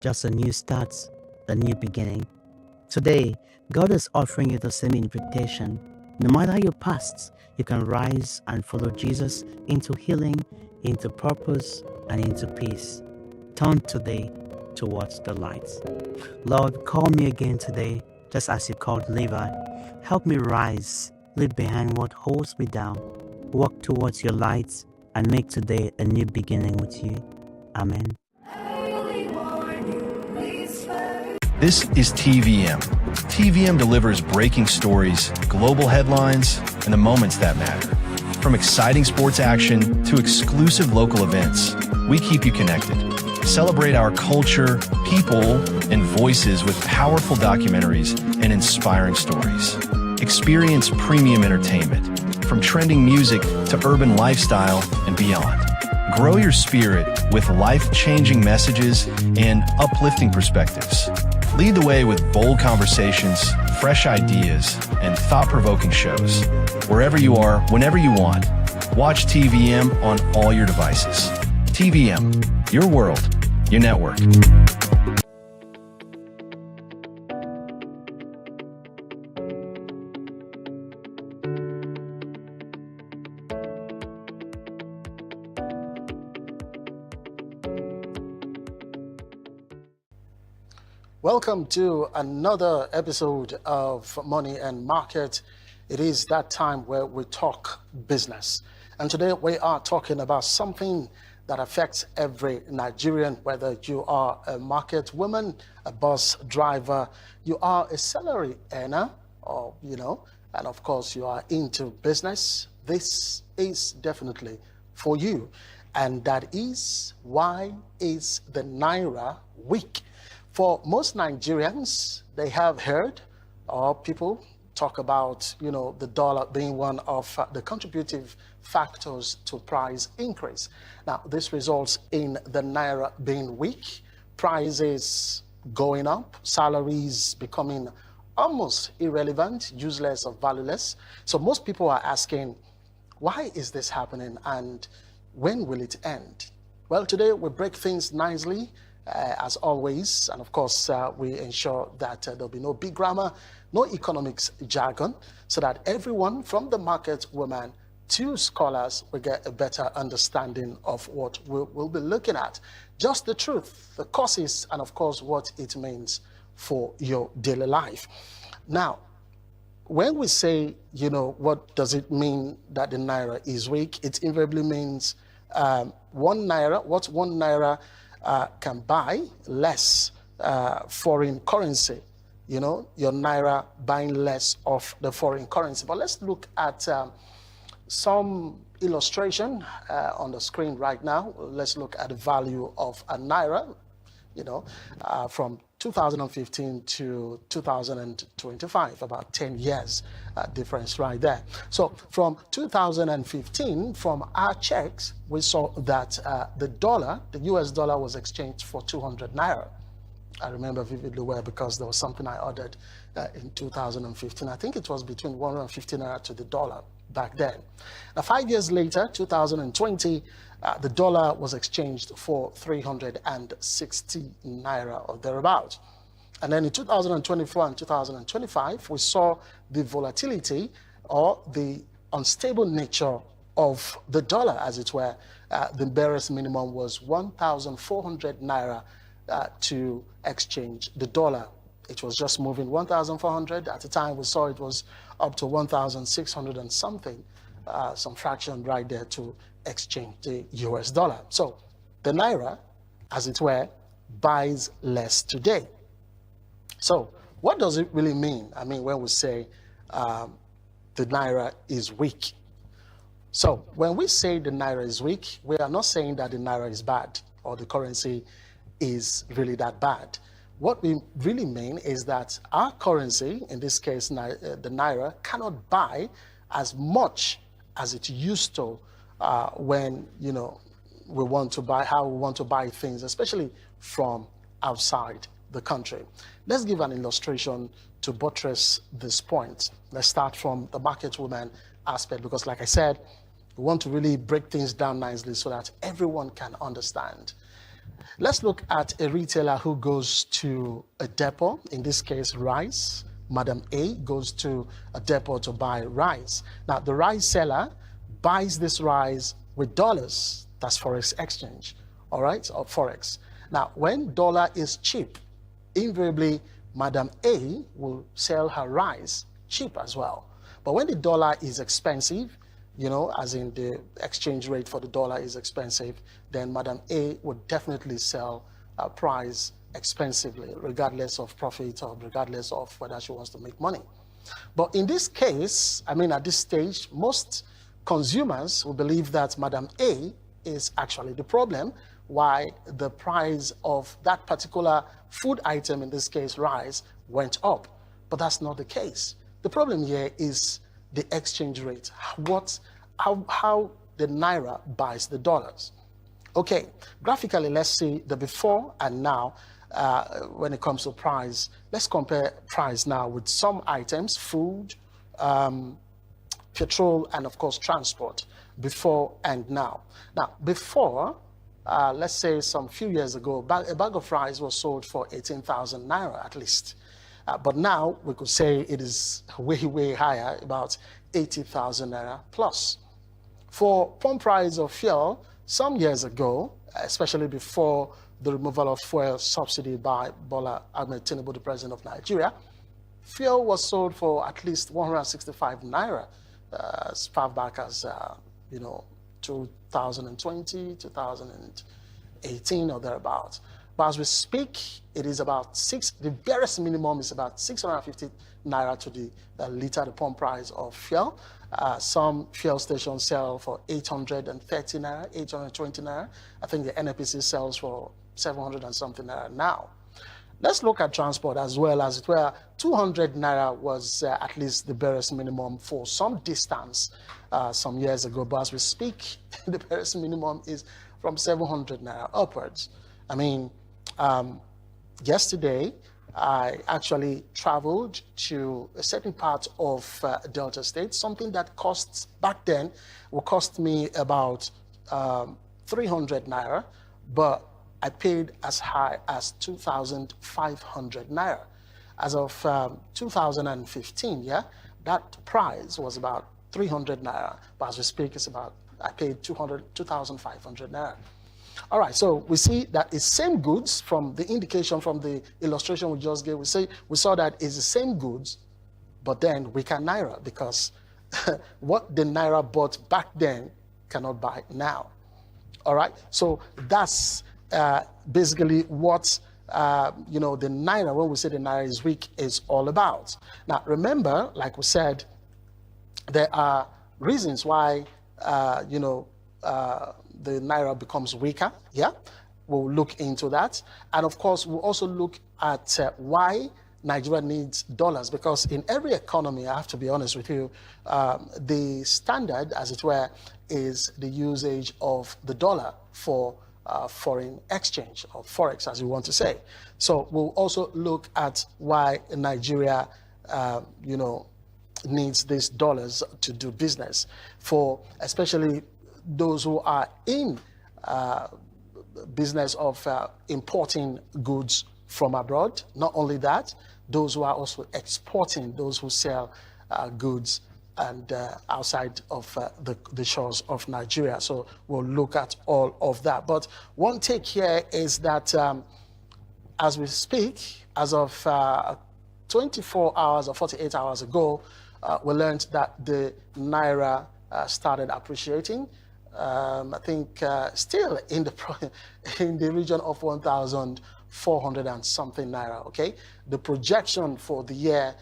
just a new start, a new beginning. Today, God is offering you the same invitation. No matter your past, you can rise and follow Jesus into healing, into purpose, and into peace. Turn today towards the light. Lord, call me again today, just as you called Levi. Help me rise, leave behind what holds me down, walk towards your light, and make today a new beginning with you. Amen. This is TVM. TVM delivers breaking stories, global headlines, and the moments that matter. From exciting sports action to exclusive local events, we keep you connected. Celebrate our culture, people, and voices with powerful documentaries and inspiring stories. Experience premium entertainment, from trending music to urban lifestyle and beyond. Grow your spirit with life-changing messages and uplifting perspectives. Lead the way with bold conversations, fresh ideas, and thought-provoking shows. Wherever you are, whenever you want, watch TVM on all your devices. TVM, your world, your network. Welcome to another episode of Money and Market. It is that time where we talk business. And today we are talking about something that affects every Nigerian, whether you are a market woman, a bus driver, you are a salary earner, or, and of course you are into business. This is definitely for you. And that is, why is the Naira weak? For most Nigerians, they have heard, or people talk about, the dollar being one of the contributive factors to price increase. Now, this results in the Naira being weak, prices going up, salaries becoming almost irrelevant, useless or valueless. So most people are asking, why is this happening and when will it end? Well, today we break things nicely. As always, and of course, we ensure that there'll be no big grammar, no economics jargon, so that everyone from the market woman to scholars will get a better understanding of what we'll be looking at. Just the truth, the causes, and of course, what it means for your daily life. Now, when we say, what does it mean that the Naira is weak? It invariably means 1 Naira, what 1 Naira can buy less foreign currency, your Naira buying less of the foreign currency. But let's look at some illustration on the screen right now. Let's look at the value of a Naira, from 2015 to 2025, about 10 years difference right there. So from 2015, from our checks, we saw that the US dollar was exchanged for 200 Naira. I remember vividly well because there was something I ordered in 2015. I think it was between 150 Naira to the dollar back then. Now, 5 years later, 2020, the dollar was exchanged for 360 Naira or thereabout. And then in 2024 and 2025, we saw the volatility or the unstable nature of the dollar, as it were. The barest minimum was 1,400 Naira to exchange the dollar. It was just moving 1,400. At the time we saw it was up to 1,600 and something, some fraction right there to exchange the US dollar. So the Naira, as it were, buys less today. So what does it really mean? I mean, when we say the Naira is weak. So when we say the Naira is weak, we are not saying that the Naira is bad or the currency is really that bad. What we really mean is that our currency, in this case, the Naira, cannot buy as much as it used to when, we want to buy things, especially from outside the country. Let's give an illustration to buttress this point. Let's start from the market woman aspect, because like I said, we want to really break things down nicely so that everyone can understand. Let's look at a retailer who goes to a depot, in this case, rice. Madam A goes to a depot to buy rice. Now, the rice seller buys this rice with dollars. That's Forex exchange, all right, or Forex. Now, when dollar is cheap, invariably, Madam A will sell her rice cheap as well. But when the dollar is expensive, as in the exchange rate for the dollar is expensive, then Madam A would definitely sell a price expensively, regardless of profit or regardless of whether she wants to make money. But in this case, at this stage, most consumers will believe that Madam A is actually the problem, why the price of that particular food item, in this case rice, went up. But that's not the case. The problem here is the exchange rate, how the naira buys the dollars. Okay, graphically, let's see the before and now when it comes to price. Let's compare price now with some items, food, petrol, and of course transport, before and now. Now, before, let's say some few years ago, a bag of rice was sold for 18,000 naira at least. But now we could say it is way, way higher, about 80,000 naira plus. For pump price of fuel, some years ago, especially before the removal of fuel subsidy by Bola Ahmed Tinubu, the president of Nigeria, fuel was sold for at least 165 naira as far back as 2020, 2018 or thereabouts. But as we speak, it is about the barest minimum is about 650 naira to the liter, the pump price of fuel. Some fuel stations sell for 830 naira, 820 naira. I think the NNPC sells for 700 and something naira now. Let's look at transport as well, as it were. 200 naira was at least the barest minimum for some distance some years ago. But as we speak, the barest minimum is from 700 naira upwards. Yesterday, I actually traveled to a certain part of Delta State, something that costs back then will cost me about 300 naira, but I paid as high as 2,500 naira. As of 2015, that price was about 300 naira, but as we speak, I paid 2,500 naira. All right, so we see that it's same goods. From the indication from the illustration we just gave, we saw that it's the same goods, but then weaker naira, because what the naira bought back then cannot buy now. All right, so that's basically what the naira, when we say the naira is weak, is all about. Now remember, like we said, there are reasons why the naira becomes weaker. We'll look into that. And of course, we'll also look at why Nigeria needs dollars, because in every economy, I have to be honest with you, the standard, as it were, is the usage of the dollar for foreign exchange, or Forex, as you want to say. So we'll also look at why Nigeria, needs these dollars to do business, for especially those who are in business of importing goods from abroad. Not only that, those who are also exporting, those who sell goods and outside of the shores of Nigeria. So we'll look at all of that. But one take here is that as we speak, as of 24 hours or 48 hours ago, we learned that the naira started appreciating. I think still in the region of 1,400 and something naira. Okay, the projection for the year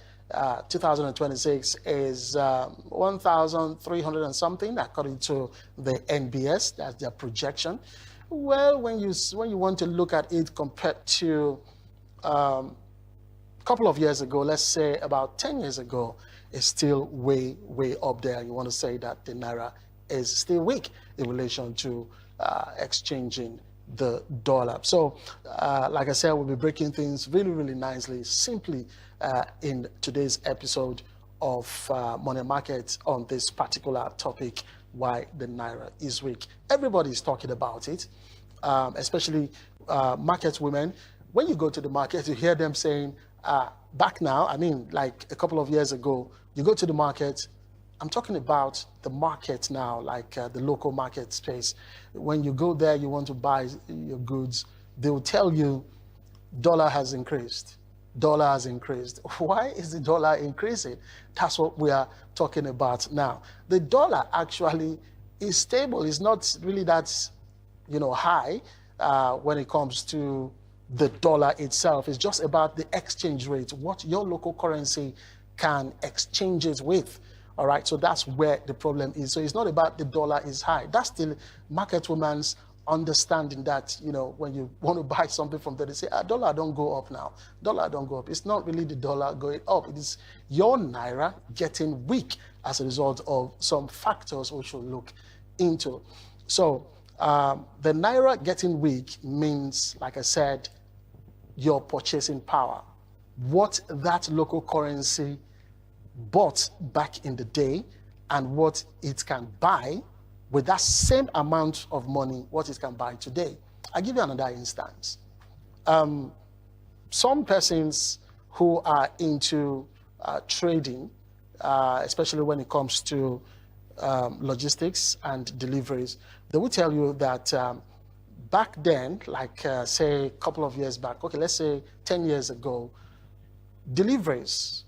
2026 is 1,300 and something, according to the NBS. That's their projection. Well, when you want to look at it compared to a couple of years ago, let's say about 10 years ago, it's still way up there. You want to say that the naira is still weak in relation to exchanging the dollar. So, like I said, we'll be breaking things really nicely, simply in today's episode of Money Market on this particular topic, why the naira is weak. Everybody's talking about it, especially market women, when you go to the market, you hear them saying, back now, I mean, like a couple of years ago, you go to the market, I'm talking about the market now, like the local market space. When you go there, you want to buy your goods, they will tell you, dollar has increased. Dollar has increased. Why is the dollar increasing? That's what we are talking about now. The dollar actually is stable. It's not really that, high when it comes to the dollar itself. It's just about the exchange rate, what your local currency can exchange it with. All right, so that's where the problem is. So it's not about the dollar is high. That's the market woman's understanding that, when you want to buy something from there, they say, dollar don't go up now. Dollar don't go up. It's not really the dollar going up. It is your naira getting weak as a result of some factors we should look into. So the naira getting weak means, like I said, your purchasing power. What that local currency bought back in the day and what it can buy with that same amount of money, what it can buy today. I'll give you another instance. Some persons who are into trading, especially when it comes to logistics and deliveries, they will tell you that back then, like say a couple of years back, okay, let's say 10 years ago, deliveries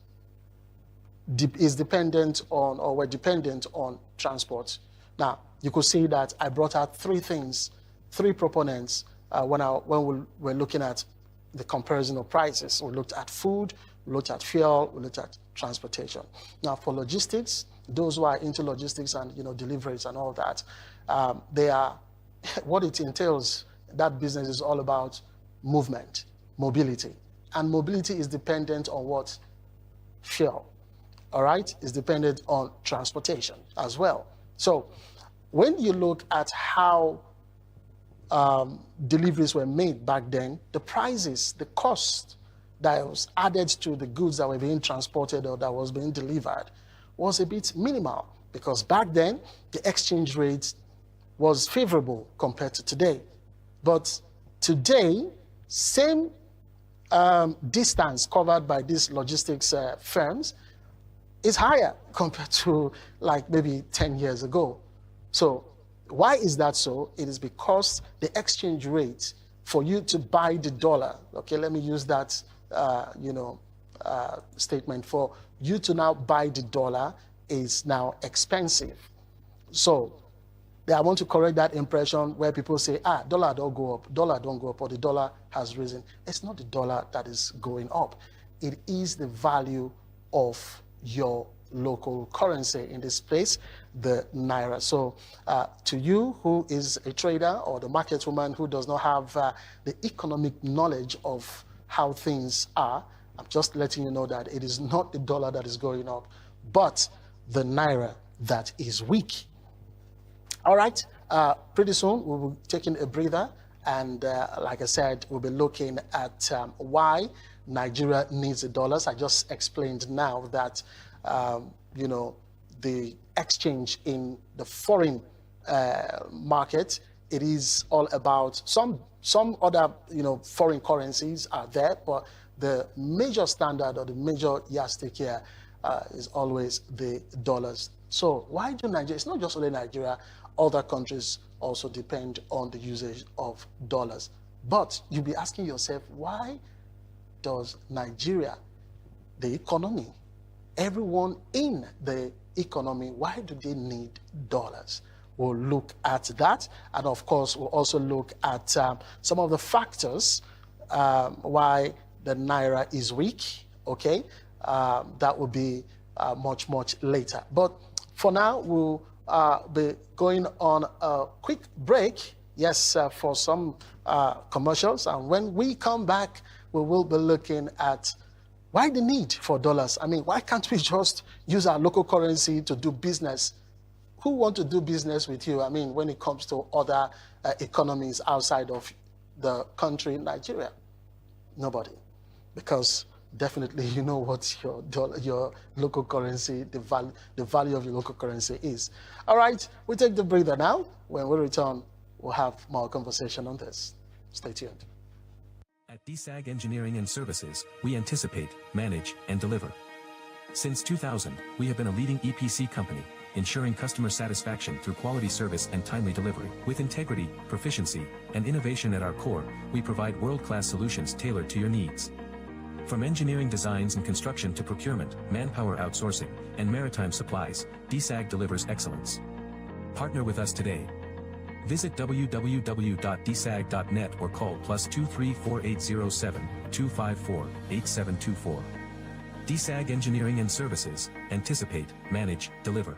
is dependent on, or were dependent on transport. Now, you could see that I brought out three things, three proponents when we were looking at the comparison of prices. We looked at food, we looked at fuel, we looked at transportation. Now, for logistics, those who are into logistics and deliveries and all that, they are what it entails. That business is all about movement, mobility, and mobility is dependent on what? Fuel. All right, is dependent on transportation as well. So when you look at how deliveries were made back then, the prices, the cost that was added to the goods that were being transported or that was being delivered was a bit minimal, because back then the exchange rate was favorable compared to today. But today, same distance covered by these logistics firms is higher compared to like maybe 10 years ago. So why is that so? It is because the exchange rate for you to buy the dollar, okay, let me use that statement, for you to now buy the dollar is now expensive. So I want to correct that impression where people say, dollar don't go up, or the dollar has risen. It's not the dollar that is going up. It is the value of your local currency, in this place, the naira. So to you who is a trader or the market woman who does not have the economic knowledge of how things are, I'm just letting you know that it is not the dollar that is going up, but the naira that is weak. All right, pretty soon we will be taking a breather, and like I said, we'll be looking at why Nigeria needs the dollars. I just explained now that the exchange in the foreign market, it is all about some other foreign currencies are there, but the major standard or the major yardstick here is always the dollars. So why do Nigeria? It's not just only Nigeria. Other countries also depend on the usage of dollars. But you'll be asking yourself, why does Nigeria, the economy, everyone in the economy, why do they need dollars? We'll look at that. And of course, we'll also look at some of the factors why the naira is weak, okay? That will be much later. But for now, we'll be going on a quick break, yes, for some commercials. And when we come back, we will be looking at why the need for dollars. I mean, why can't we just use our local currency to do business? Who want to do business with you? I mean, when it comes to other economies outside of the country, Nigeria? Nobody. Because definitely you know what your local currency, the value of your local currency is. All right, we take the breather now. When we return, we'll have more conversation on this. Stay tuned. At DSAG Engineering and Services, we anticipate, manage, and deliver. Since 2000, we have been a leading EPC company, ensuring customer satisfaction through quality service and timely delivery. With integrity, proficiency, and innovation at our core, we provide world-class solutions tailored to your needs. From engineering designs and construction to procurement, manpower outsourcing, and maritime supplies, DSAG delivers excellence. Partner with us today. Visit www.dsag.net or call +23 4807 254 8724. DSAG Engineering and Services, anticipate, manage, deliver.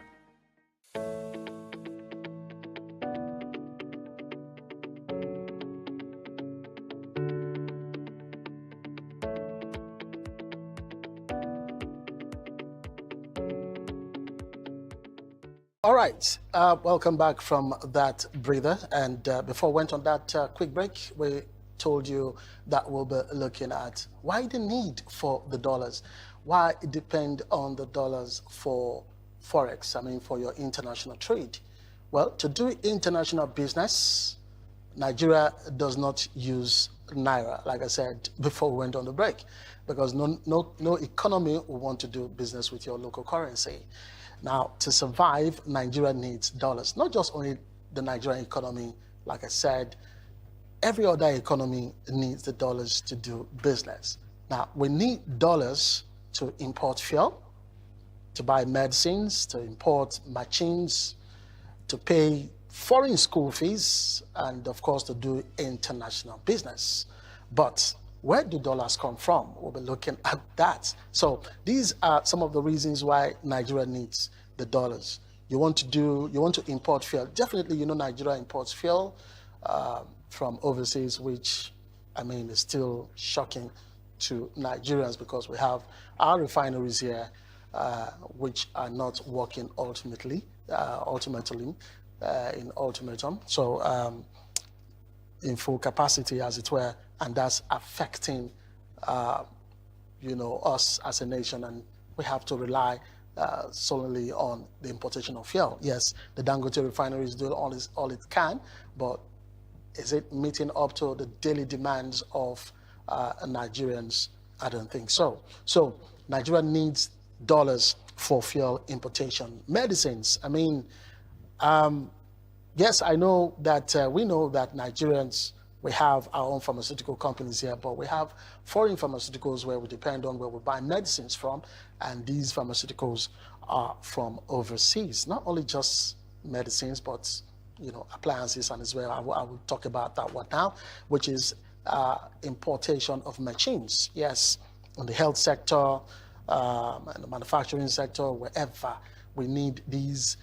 All right, welcome back from that breather. And before we went on that quick break, we told you that we'll be looking at why the need for the dollars, why depend on the dollars for Forex, for your international trade. Well, to do international business, Nigeria does not use Naira, like I said before we went on the break, because no economy will want to do business with your local currency. Now, to survive, Nigeria needs dollars. Not just only the Nigerian economy, like I said, every other economy needs the dollars to do business. Now, we need dollars to import fuel, to buy medicines, to import machines, to pay foreign school fees, and of course, to do international business. But where do dollars come from? We'll be looking at that. So these are some of the reasons why Nigeria needs the dollars. You want to import fuel. Definitely, Nigeria imports fuel from overseas, which is still shocking to Nigerians because we have our refineries here, which are not working ultimately in ultimatum. So in full capacity, as it were, and that's affecting, us as a nation, and we have to rely solely on the importation of fuel. Yes, the Dangote refinery is doing all it can, but is it meeting up to the daily demands of Nigerians? I don't think so. So Nigeria needs dollars for fuel importation. Medicines, yes, I know that we know that Nigerians, we have our own pharmaceutical companies here, but we have foreign pharmaceuticals where we depend on where we buy medicines from, and these pharmaceuticals are from overseas. Not only just medicines, but appliances, and as well, I will talk about that one now, which is importation of machines. Yes, in the health sector, and the manufacturing sector, wherever we need these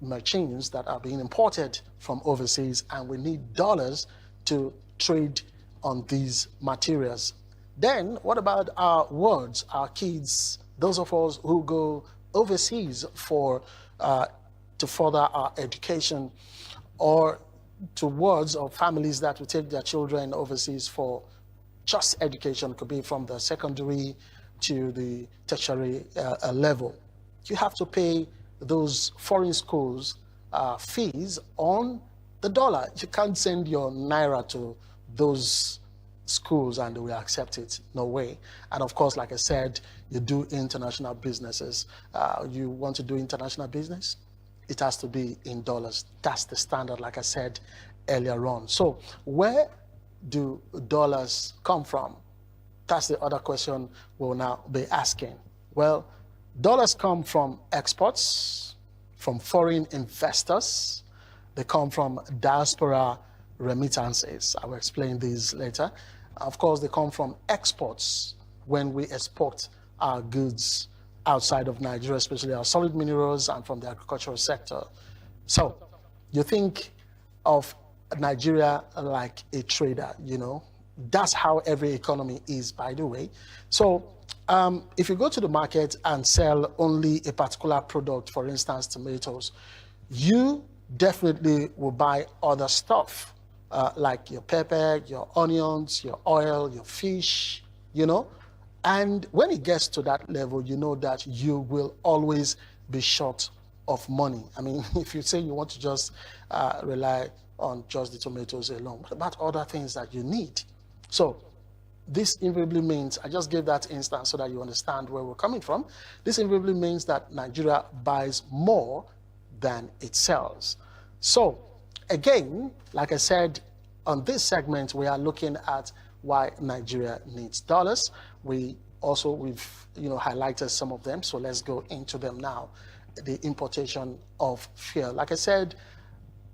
machines that are being imported from overseas, and we need dollars to trade on these materials. Then what about our wards, our kids, those of us who go overseas for to further our education, or to wards or families that will take their children overseas for just education? It could be from the secondary to the tertiary level. You have to pay those foreign schools fees on the dollar. You can't send your Naira to those schools and they will accept it. No way. And of course, like I said, you do international businesses. You want to do international business? It has to be in dollars. That's the standard, like I said earlier on. So where do dollars come from? That's the other question we'll now be asking. Well, dollars come from exports, from foreign investors. They come from diaspora remittances. I will explain these later. Of course, they come from exports when we export our goods outside of Nigeria, especially our solid minerals and from the agricultural sector. So you think of Nigeria like a trader, That's how every economy is, by the way. So if you go to the market and sell only a particular product, for instance, tomatoes, you definitely will buy other stuff like your pepper, your onions, your oil, your fish, And when it gets to that level, you know that you will always be short of money. If you say you want to just rely on just the tomatoes alone. What about other things that you need? So this invariably means, I just gave that instance so that you understand where we're coming from. This invariably means that Nigeria buys more than it sells. So again, like I said, on this segment, we are looking at why Nigeria needs dollars. We've highlighted some of them, so let's go into them now. The importation of fuel. Like I said,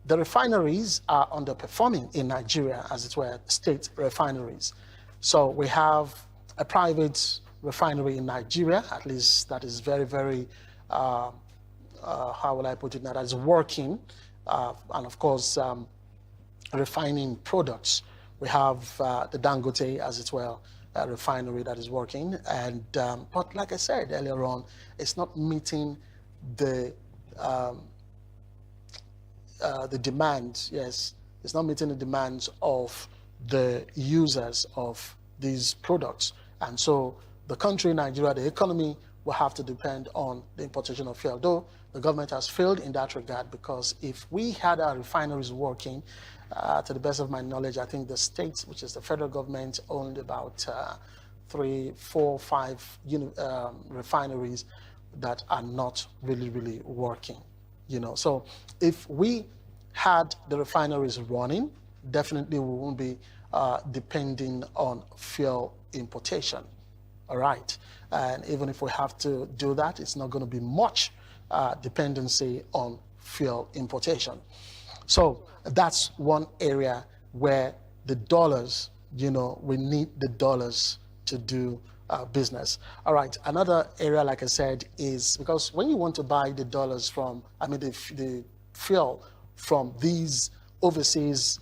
the refineries are underperforming in Nigeria, as it were, state refineries. So we have a private refinery in Nigeria, at least that is very, very, how will I put it now, that is working, and of course, refining products. We have the Dangote, as it were, refinery that is working, and but like I said earlier on, it's not meeting the demands. Yes, it's not meeting the demands of the users of these products, and so the country, Nigeria, the economy will have to depend on the importation of fuel. Though the government has failed in that regard, because if we had our refineries working, to the best of my knowledge, I think the states, which is the federal government, owned about 3, 4, 5 refineries that are not really working. So if we had the refineries running, definitely we won't be depending on fuel importation. All right, and even if we have to do that, it's not going to be much dependency on fuel importation. So that's one area where the dollars, we need the dollars to do business. All right, another area, like I said, is because when you want to buy the dollars from, the fuel from these overseas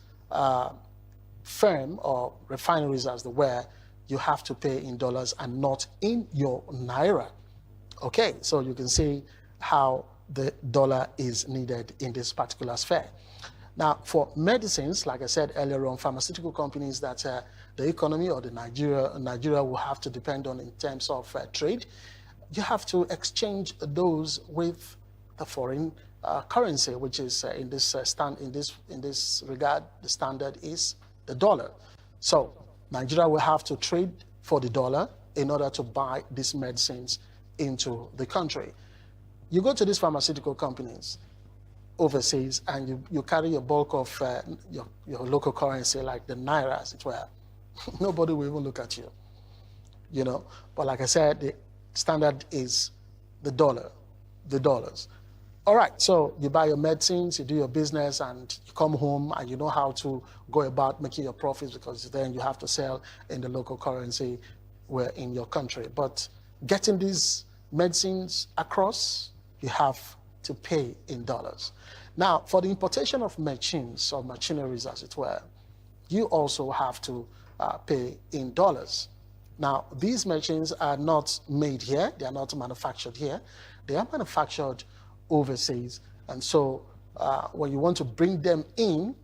firm or refineries, as they were, you have to pay in dollars and not in your naira. Okay, so you can see how the dollar is needed in this particular sphere. Now, for medicines, like I said earlier on, pharmaceutical companies that the economy or the Nigeria will have to depend on in terms of trade, you have to exchange those with the foreign currency, which is in this regard, the standard is the dollar. So Nigeria will have to trade for the dollar in order to buy these medicines into the country. You go to these pharmaceutical companies overseas and you carry your bulk of your local currency, like the naira, as it were. Nobody will even look at you, But like I said, the standard is the dollar, the dollars. All right, so you buy your medicines, you do your business, and you come home and you know how to go about making your profits, because then you have to sell in the local currency where in your country. But getting these medicines across, you have to pay in dollars. Now, for the importation of machines or machineries, as it were, you also have to pay in dollars. Now, these machines are not made here. They are not manufactured here. They are manufactured overseas. And so when you want to bring them in,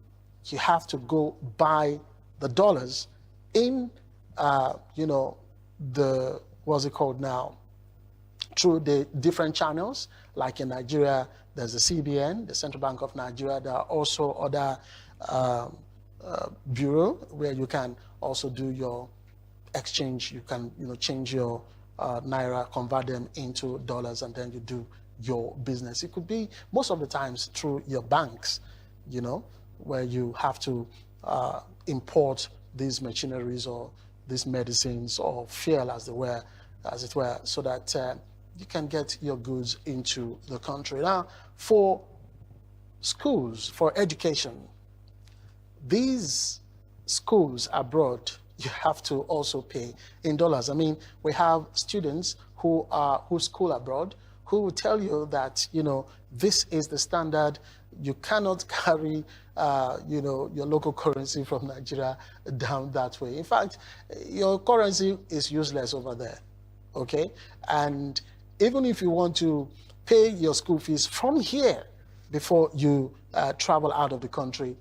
you have to go buy the dollars in, what's it called now? Through the different channels. Like in Nigeria, there's the CBN, the Central Bank of Nigeria. There are also other bureau where you can also do your exchange. You can, change your naira, convert them into dollars, and then you do your business. It could be most of the times through your banks, where you have to import these machineries or these medicines or fuel, as it were, so that you can get your goods into the country. Now, for schools, for education, these schools abroad, you have to also pay in dollars. We have students who school abroad who will tell you that, this is the standard. You cannot carry, your local currency from Nigeria down that way. In fact, your currency is useless over there, okay? And even if you want to pay your school fees from here before you travel out of the country,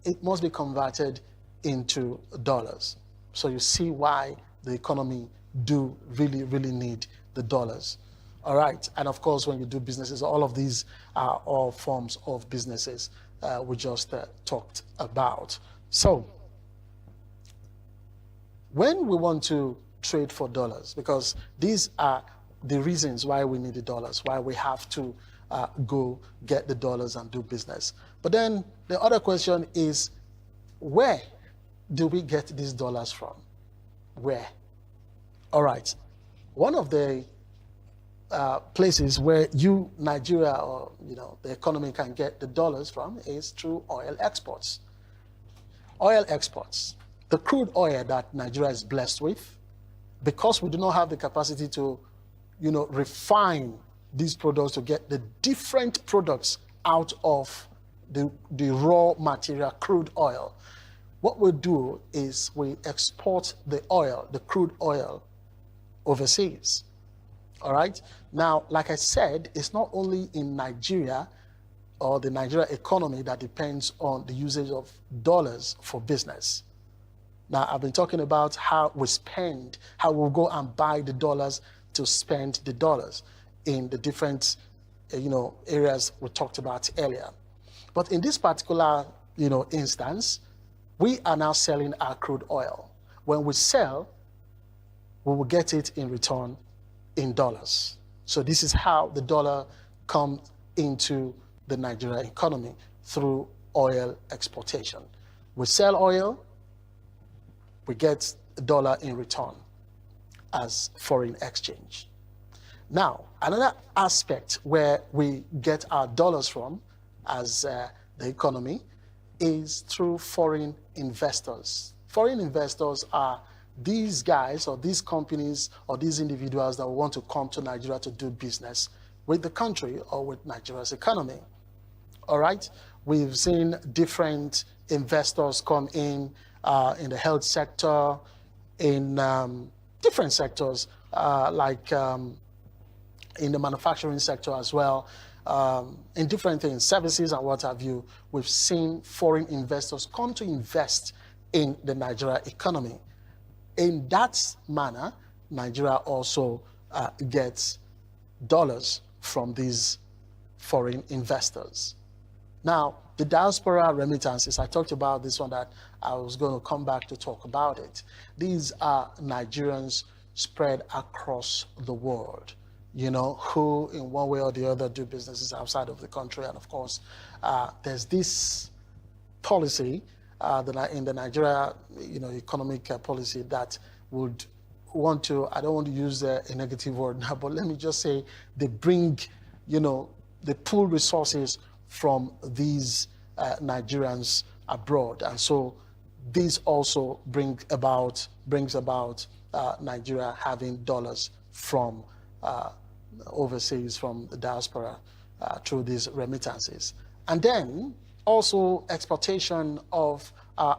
it must be converted into dollars. So you see why the economy do really, really need the dollars. All right, and of course, when you do businesses, all of these are all forms of businesses we just talked about. So when we want to trade for dollars, because these are the reasons why we need the dollars, why we have to go get the dollars and do business. But then the other question is, where do we get these dollars from? Where? All right. One of the places where Nigeria, or the economy can get the dollars from is through oil exports. Oil exports. The crude oil that Nigeria is blessed with, because we do not have the capacity to, refine these products to get the different products out of the raw material, crude oil. What we do is we export the oil, the crude oil, overseas. All right? Now, like I said, it's not only in Nigeria or the Nigeria economy that depends on the usage of dollars for business. Now, I've been talking about how we spend, how we'll go and buy the dollars to spend the dollars in the different, areas we talked about earlier. But in this particular, instance, we are now selling our crude oil. When we sell, we will get it in return in dollars. So this is how the dollar comes into the Nigerian economy, through oil exportation. We sell oil, we get a dollar in return as foreign exchange. Now, another aspect where we get our dollars from as the economy is through foreign investors. Foreign investors are these guys or these companies or these individuals that want to come to Nigeria to do business with the country or with Nigeria's economy. All right? We've seen different investors come in the health sector, in different sectors, like in the manufacturing sector as well, in different things, services and what have you. We've seen foreign investors come to invest in the Nigeria economy. In that manner, Nigeria also gets dollars from these foreign investors. Now, the diaspora remittances, I talked about this one, that I was going to come back to talk about it. These are Nigerians spread across the world, who in one way or the other do businesses outside of the country. And of course, there's this policy in the Nigeria, economic policy that would want to, I don't want to use a negative word now, but let me just say they bring, they pull resources from these Nigerians abroad. And so this also brings about Nigeria having dollars from overseas, from the diaspora, through these remittances. And then also exportation of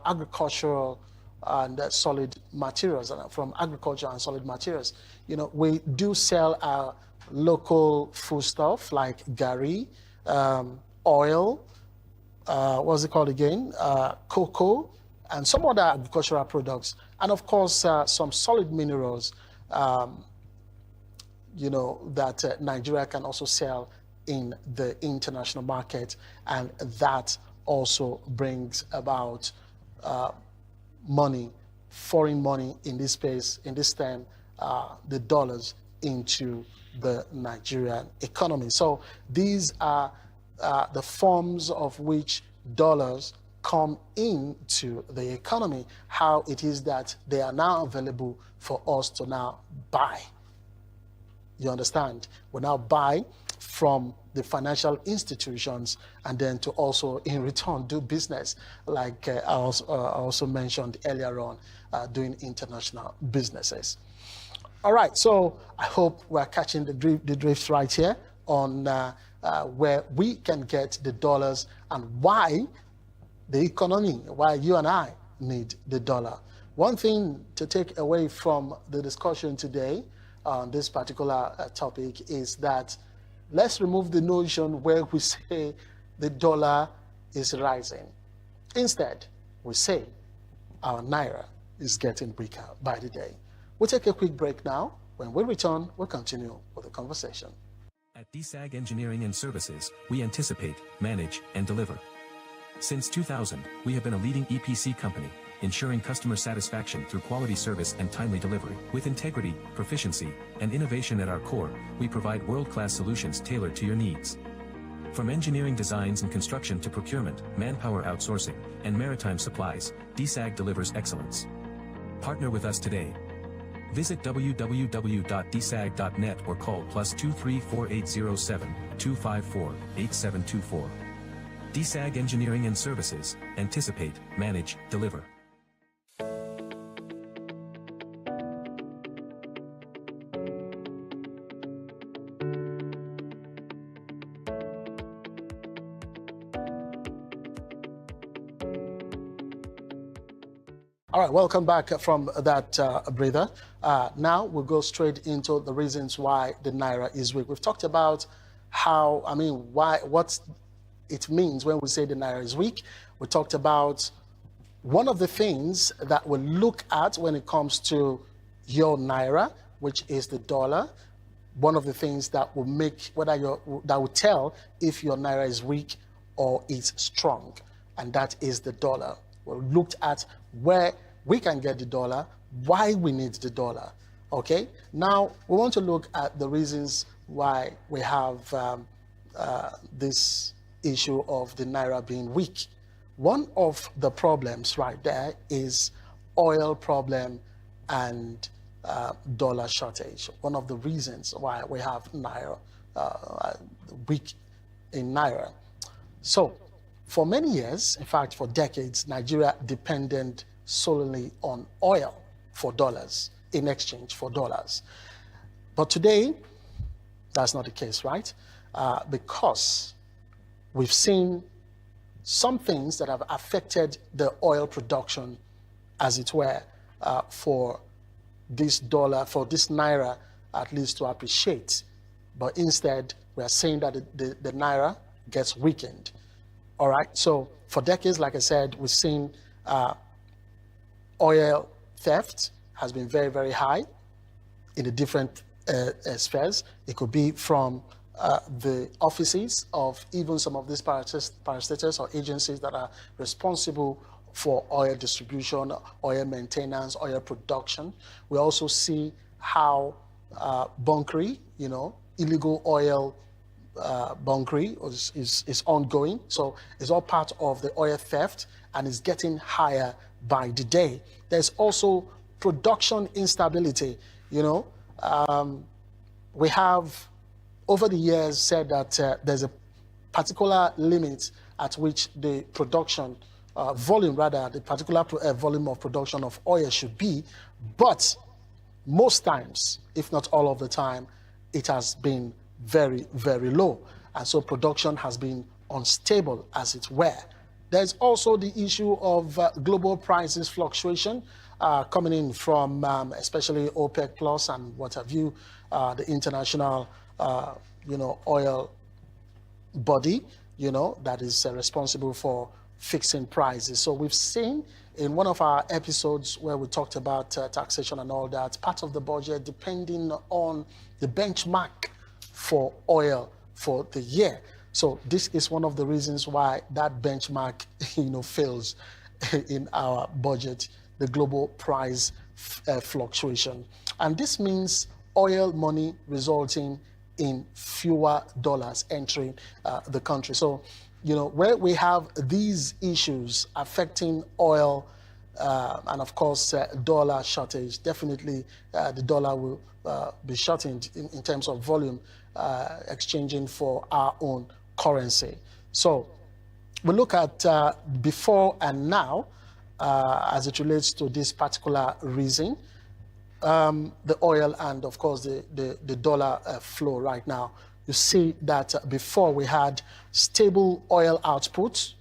agricultural and solid materials, from agriculture and solid materials. We do sell our local foodstuff like gari, oil, what's it called again? Cocoa, and some other agricultural products. And of course, some solid minerals, that Nigeria can also sell in the international market. And that also brings about money, foreign money in this space, in this time, the dollars into the Nigerian economy. So these are the forms of which dollars come into the economy, how it is that they are now available for us to now buy. You understand? We now buy from the financial institutions, and then to also in return do business, like I also mentioned earlier on, doing international businesses. All right, so I hope we're catching the drift right here on where we can get the dollars and why the economy, why you and I need the dollar. One thing to take away from the discussion today on this particular topic is that let's remove the notion where we say the dollar is rising. Instead, we say our naira is getting weaker by the day. We'll take a quick break now. When we return, we'll continue with the conversation. At DSAG Engineering and Services, we anticipate, manage, and deliver. Since 2000, we have been a leading EPC company, ensuring customer satisfaction through quality service and timely delivery. With integrity, proficiency, and innovation at our core, we provide world-class solutions tailored to your needs. From engineering designs and construction to procurement, manpower outsourcing, and maritime supplies, DSAG delivers excellence. Partner with us today. Visit www.dsag.net or call +23 4807 254 8724. DSAG Engineering and Services, anticipate, manage, deliver. All right, welcome back from that breather. Now we'll go straight into the reasons why the Naira is weak. We've talked about what it means when we say the Naira is weak. We talked about one of the things that we'll look at when it comes to your Naira, which is the dollar. One of the things that will make that will tell if your Naira is weak or is strong, and that is the dollar. We looked at where we can get the dollar, why we need the dollar. Okay, now we want to look at the reasons why we have this issue of the Naira being weak. One of the problems right there is oil problem and dollar shortage. One of the reasons why we have Naira weak in Naira. So for many years, in fact, for decades, Nigeria depended solely on oil for dollars, in exchange for dollars. But today, that's not the case, right? Because we've seen some things that have affected the oil production, as it were, for this dollar, for this Naira, at least to appreciate. But instead, we are saying that the Naira gets weakened. All right, so for decades, like I said, we've seen oil theft has been very, very high in the different spheres. It could be from the offices of even some of these parastatals or agencies that are responsible for oil distribution, oil maintenance, oil production. We also see how bunkering, illegal oil bunkering is ongoing. So it's all part of the oil theft and is getting higher by the day. There's also production instability. We have over the years said that there's a particular limit at which the production the particular volume of production of oil should be, but most times, if not all of the time, it has been very, very low. And so production has been unstable, as it were. There's also the issue of global prices fluctuation coming in from especially OPEC Plus and what have you, the international, oil body, that is responsible for fixing prices. So we've seen in one of our episodes where we talked about taxation and all that, part of the budget depending on the benchmark for oil for the year. So this is one of the reasons why that benchmark, fails in our budget, the global price fluctuation. And this means oil money resulting in fewer dollars entering the country. So, where we have these issues affecting oil and of course dollar shortage, definitely the dollar will be shortened in terms of volume exchanging for our own currency. So we look at before and now as it relates to this particular reason, the oil and of course the dollar flow right now. You see that before we had stable oil outputs,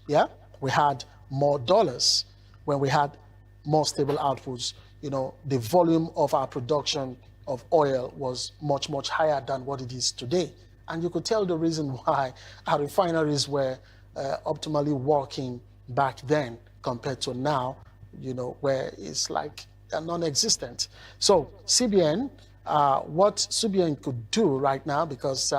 we had more dollars. When we had more stable outputs, the volume of our production of oil was much, much higher than what it is today. And you could tell the reason why our refineries were optimally working back then compared to now, where it's like non-existent. So CBN, what CBN could do right now, because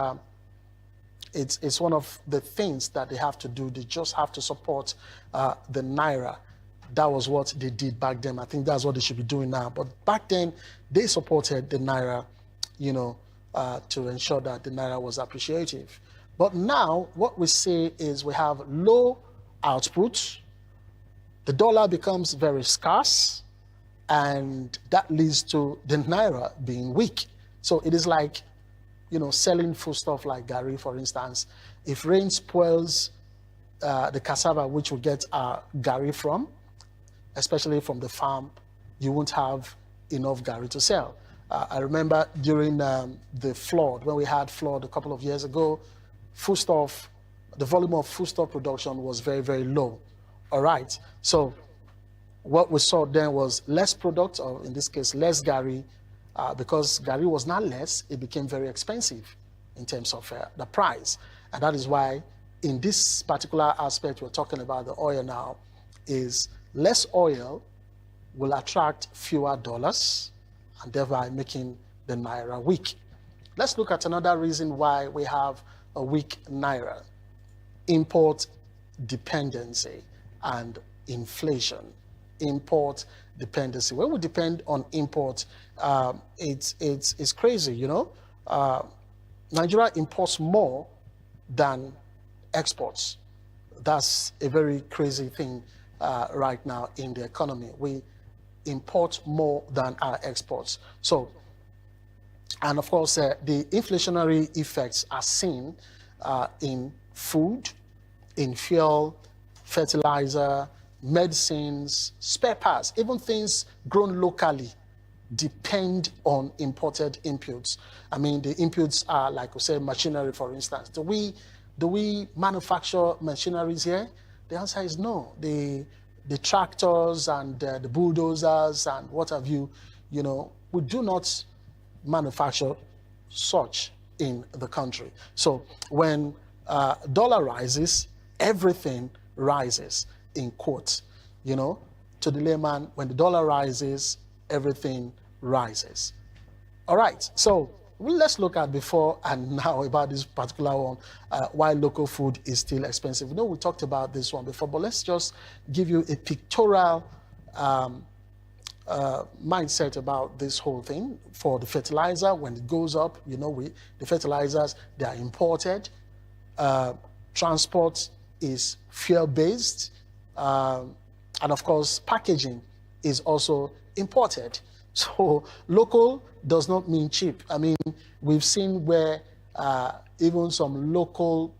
it's one of the things that they have to do. They just have to support the Naira. That was what they did back then. I think that's what they should be doing now. But back then, they supported the Naira, to ensure that the Naira was appreciative. But now, what we see is we have low output, the dollar becomes very scarce, and that leads to the Naira being weak. So it is like, selling foodstuff like Gari, for instance. If rain spoils the cassava which we get our Gari from, especially from the farm, you won't have enough Gari to sell. I remember during the flood, when we had flood a couple of years ago, the volume of foodstuff production was very, very low. All right. So what we saw then was less product, or in this case, less Gari. Because Gari was not less, it became very expensive in terms of the price. And that is why in this particular aspect we're talking about the oil now, is less oil will attract fewer dollars and thereby making the Naira weak. Let's look at another reason why we have a weak Naira: import dependency and inflation. Import dependency. When we depend on import, it's crazy, Nigeria imports more than exports. That's a very crazy thing right now in the economy. We import more than our exports. So, and of course, the inflationary effects are seen in food, in fuel, fertilizer, medicines, spare parts, even things grown locally depend on imported inputs. I mean, the inputs are, like we say, machinery, for instance. Do we manufacture machineries here? The answer is no. The tractors and the bulldozers and what have you, we do not manufacture such in the country. So when dollar rises, everything rises, in quotes, to the layman. When the dollar rises, everything rises. All right, so let's look at before and now about this particular one, why local food is still expensive. We talked about this one before, but let's just give you a pictorial mindset about this whole thing. For the fertilizer, when it goes up, the fertilizers, they are imported. Transport is fuel-based. And of course, packaging is also imported. So local does not mean cheap. I mean, we've seen where even some local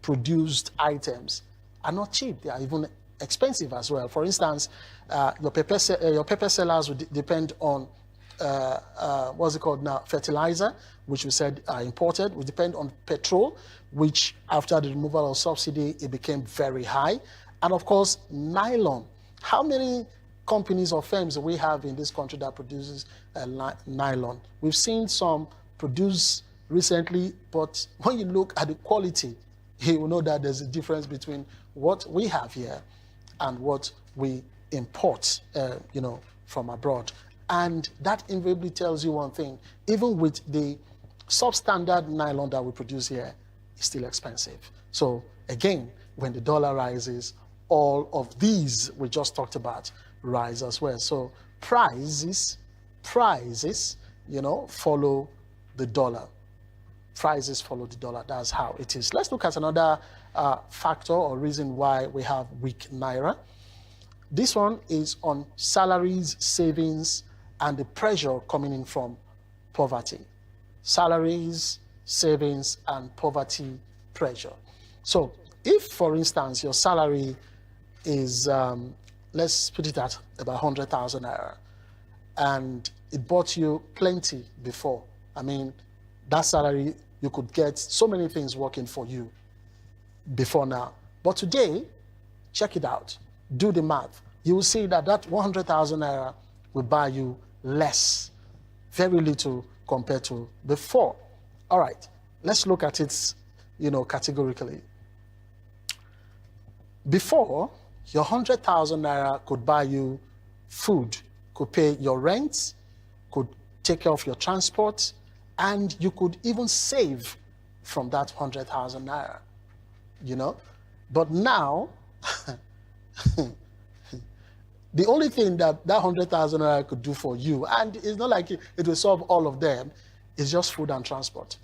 produced items are not cheap. They are even expensive as well. For instance, your pepper sellers would depend on what's it called now? Fertilizer, which we said are imported. We depend on petrol, which after the removal of subsidy, it became very high. And of course, nylon. How many companies or firms do we have in this country that produces nylon? We've seen some produce recently, but when you look at the quality, you will know that there's a difference between what we have here and what we import, from abroad. And that invariably tells you one thing: even with the substandard nylon that we produce here, it's still expensive. So again, when the dollar rises, all of these we just talked about rise as well. So prices, follow the dollar. Prices follow the dollar. That's how it is. Let's look at another factor or reason why we have weak Naira. This one is on salaries, savings, and the pressure coming in from poverty. Salaries, savings, and poverty pressure. So if, for instance, your salary is, let's put it at about 100,000 naira, and it bought you plenty before. I mean, that salary, you could get so many things working for you before now. But today, check it out. Do the math. You will see that 100,000 naira will buy you less, very little compared to before. All right, let's look at it, categorically. Before, your 100,000 naira could buy you food, could pay your rent, could take care of your transport, and you could even save from that 100,000 naira, you know. But now, the only thing that 100,000 naira could do for you, and it's not like it will solve all of them, is just food and transport.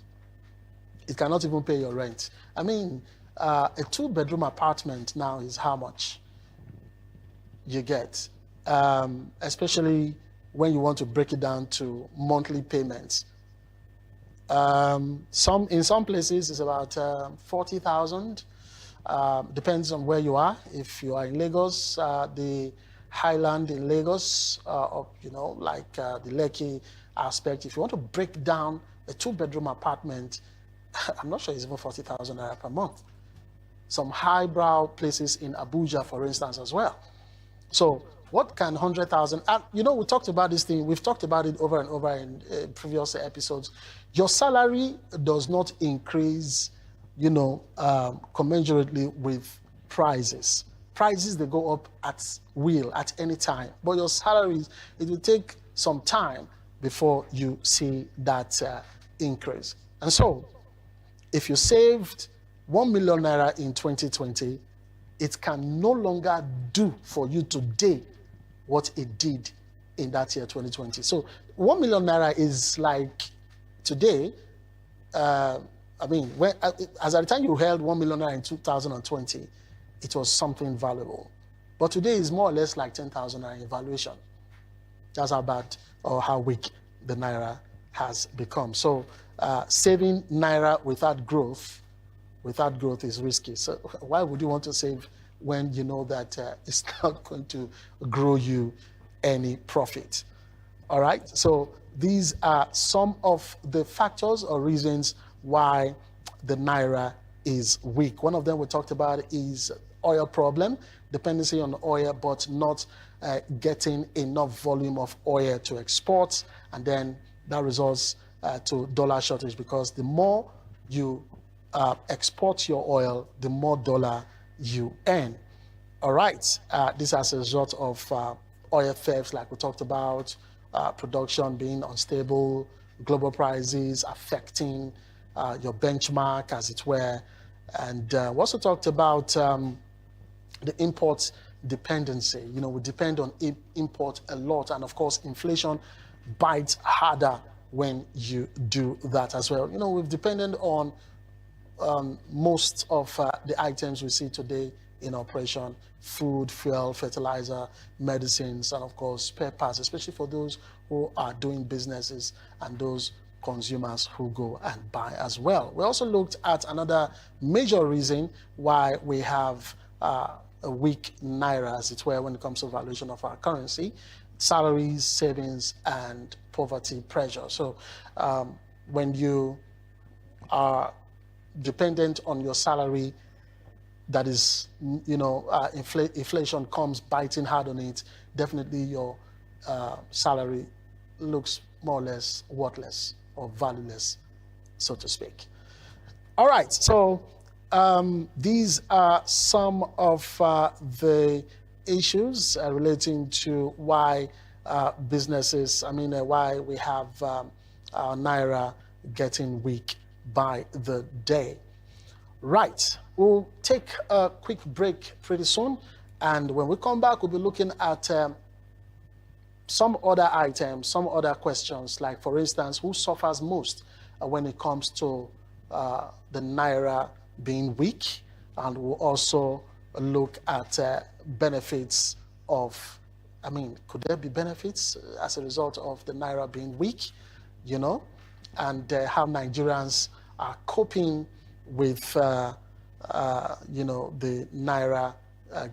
It cannot even pay your rent. I mean, a 2-bedroom apartment now is how much you get, especially when you want to break it down to monthly payments. In some places it's about 40,000. Depends on where you are. If you are in Lagos, the Highland in Lagos, you know, like the Lekki aspect, if you want to break down a 2-bedroom apartment, I'm not sure it's even 40,000 naira per month. Some highbrow places in Abuja, for instance, as well. So what can 100,000, and you know, we talked about this thing, we've talked about it over and over in previous episodes. Your salary does not increase, you know, commensurately with prices. Prices, they go up at will, at any time. But your salaries, it will take some time before you see that increase. And so, if you saved 1 million naira in 2020, it can no longer do for you today what it did in that year 2020. So 1 million naira is like today, I mean, when, as at the time you held 1 million naira in 2020, it was something valuable. But today is more or less like 10,000 naira in valuation. That's how bad or how weak the naira has become. So saving naira without growth is risky. So why would you want to save when you know that it's not going to grow you any profit? All right, so these are some of the factors or reasons why the naira is weak. One of them we talked about is oil problem, dependency on oil, but not getting enough volume of oil to export, and then that results to dollar shortage, because the more you export your oil, the more dollar you earn. All right, this as a result of oil thefts, like we talked about, production being unstable, global prices affecting your benchmark, as it were. And we also talked about the import dependency. You know, we depend on import a lot, and of course, inflation bites harder when you do that as well. You know, we've depended on most of the items we see today in operation: food, fuel, fertilizer, medicines, and of course spare parts, especially for those who are doing businesses and those consumers who go and buy as well. We also looked at another major reason why we have a weak naira, as it were, when it comes to valuation of our currency: salaries, savings, and poverty pressure. So when you are dependent on your salary, that is, you know, inflation comes biting hard on it, definitely your salary looks more or less worthless or valueless, so to speak. All right, so these are some of the issues relating to why businesses, why we have our naira getting weak by the day. Right, we'll take a quick break pretty soon, and when we come back, we'll be looking at some other items, some other questions, like, for instance, who suffers most when it comes to the naira being weak, and we'll also look at benefits of, could there be benefits as a result of the naira being weak, you know, and how Nigerians are coping with, you know, the naira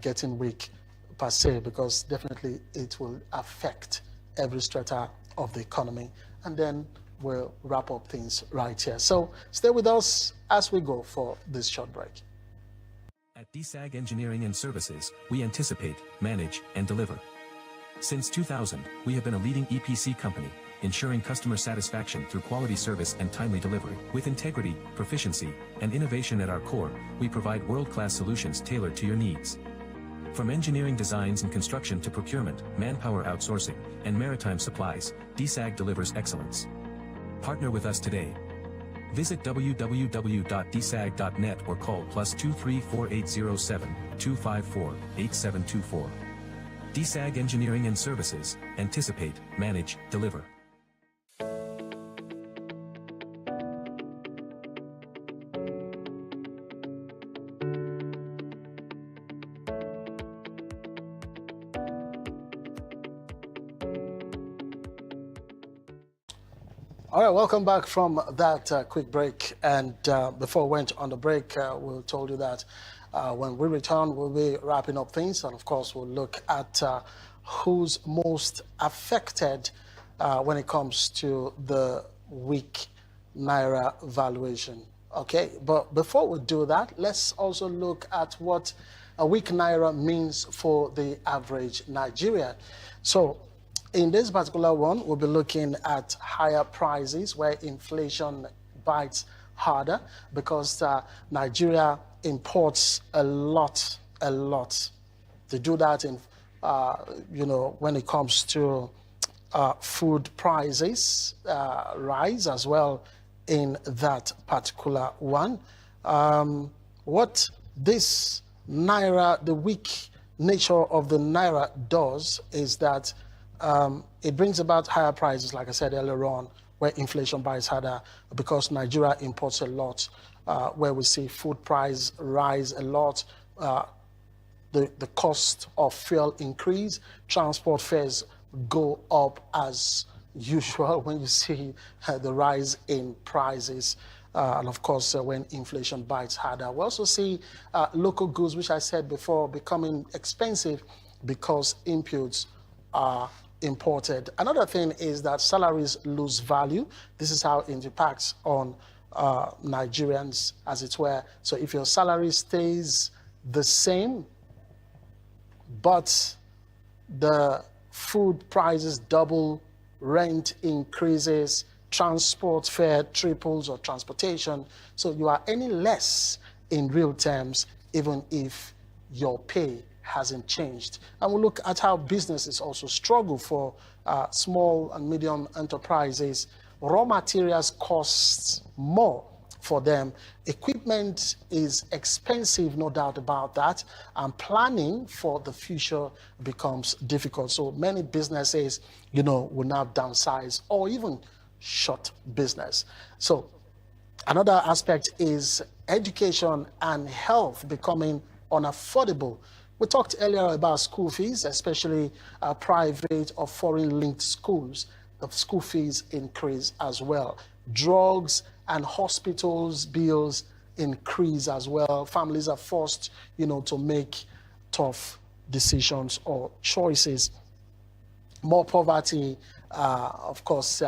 getting weak per se, because definitely it will affect every strata of the economy. And then we'll wrap up things right here. So stay with us as we go for this short break. At DSAG Engineering and Services, we anticipate, manage, and deliver. Since 2000, we have been a leading EPC company, ensuring customer satisfaction through quality service and timely delivery. With integrity, proficiency, and innovation at our core, we provide world-class solutions tailored to your needs. From engineering designs and construction to procurement, manpower outsourcing, and maritime supplies, DSAG delivers excellence. Partner with us today. Visit www.dsag.net or call +23 4807 254 8724. DSAG Engineering and Services, anticipate, manage, deliver. All right, welcome back from that quick break. And before we went on the break, we told you that when we return, we'll be wrapping up things. And of course, we'll look at who's most affected when it comes to the weak Naira valuation. Okay, but before we do that, let's also look at what a weak Naira means for the average Nigerian. So in this particular one, we'll be looking at higher prices where inflation bites harder because Nigeria imports a lot. They do that in, when it comes to food prices rise as well in that particular one. What this Naira, the weak nature of the Naira does is that it brings about higher prices, like I said earlier on, where inflation bites harder because Nigeria imports a lot, where we see food price rise a lot, the cost of fuel increase, transport fares go up as usual when you see the rise in prices. And of course, when inflation bites harder. We also see local goods, which I said before, becoming expensive because inputs are imported. Another thing is that salaries lose value. This is how it impacts on Nigerians, as it were. So if your salary stays the same, but the food prices double, rent increases, transport fare triples or transportation, so you are earning less in real terms, even if your pay hasn't changed. And we'll look at how businesses also struggle for small and medium enterprises. Raw materials cost more for them. Equipment is expensive, no doubt about that. And planning for the future becomes difficult. So many businesses, will now downsize or even shut business. So another aspect is education and health becoming unaffordable. We talked earlier about school fees, especially private or foreign-linked schools. The school fees increase as well. Drugs and hospitals bills increase as well. Families are forced, to make tough decisions or choices. More poverty, of course,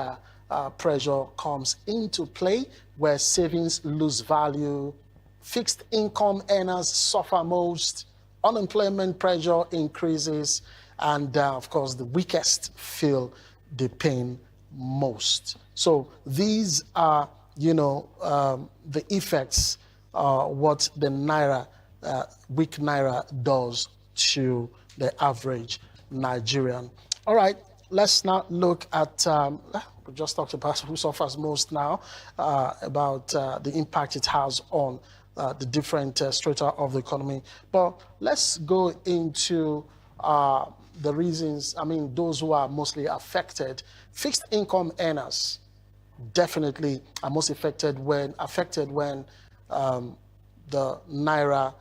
pressure comes into play where savings lose value. Fixed income earners suffer most. Unemployment pressure increases, and of course, the weakest feel the pain most. So these are, the effects, what the Naira, weak Naira does to the average Nigerian. All right, let's now look at, we just talked about who suffers most now, about the impact it has on the different strata of the economy. But let's go into the reasons, those who are mostly affected. Fixed income earners definitely are most affected when the Naira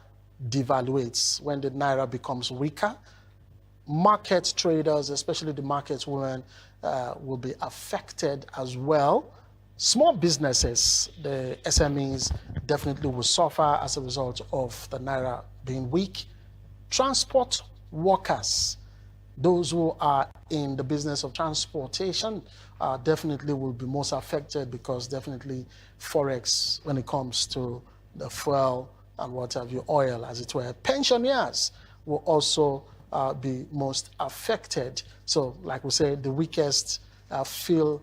devaluates, when the Naira becomes weaker. Market traders, especially the market women, will be affected as well. Small businesses, the SMEs, definitely will suffer as a result of the Naira being weak. Transport workers, those who are in the business of transportation, definitely will be most affected because definitely Forex, when it comes to the fuel and what have you, oil as it were. Pensioners will also be most affected. So like we said, the weakest feel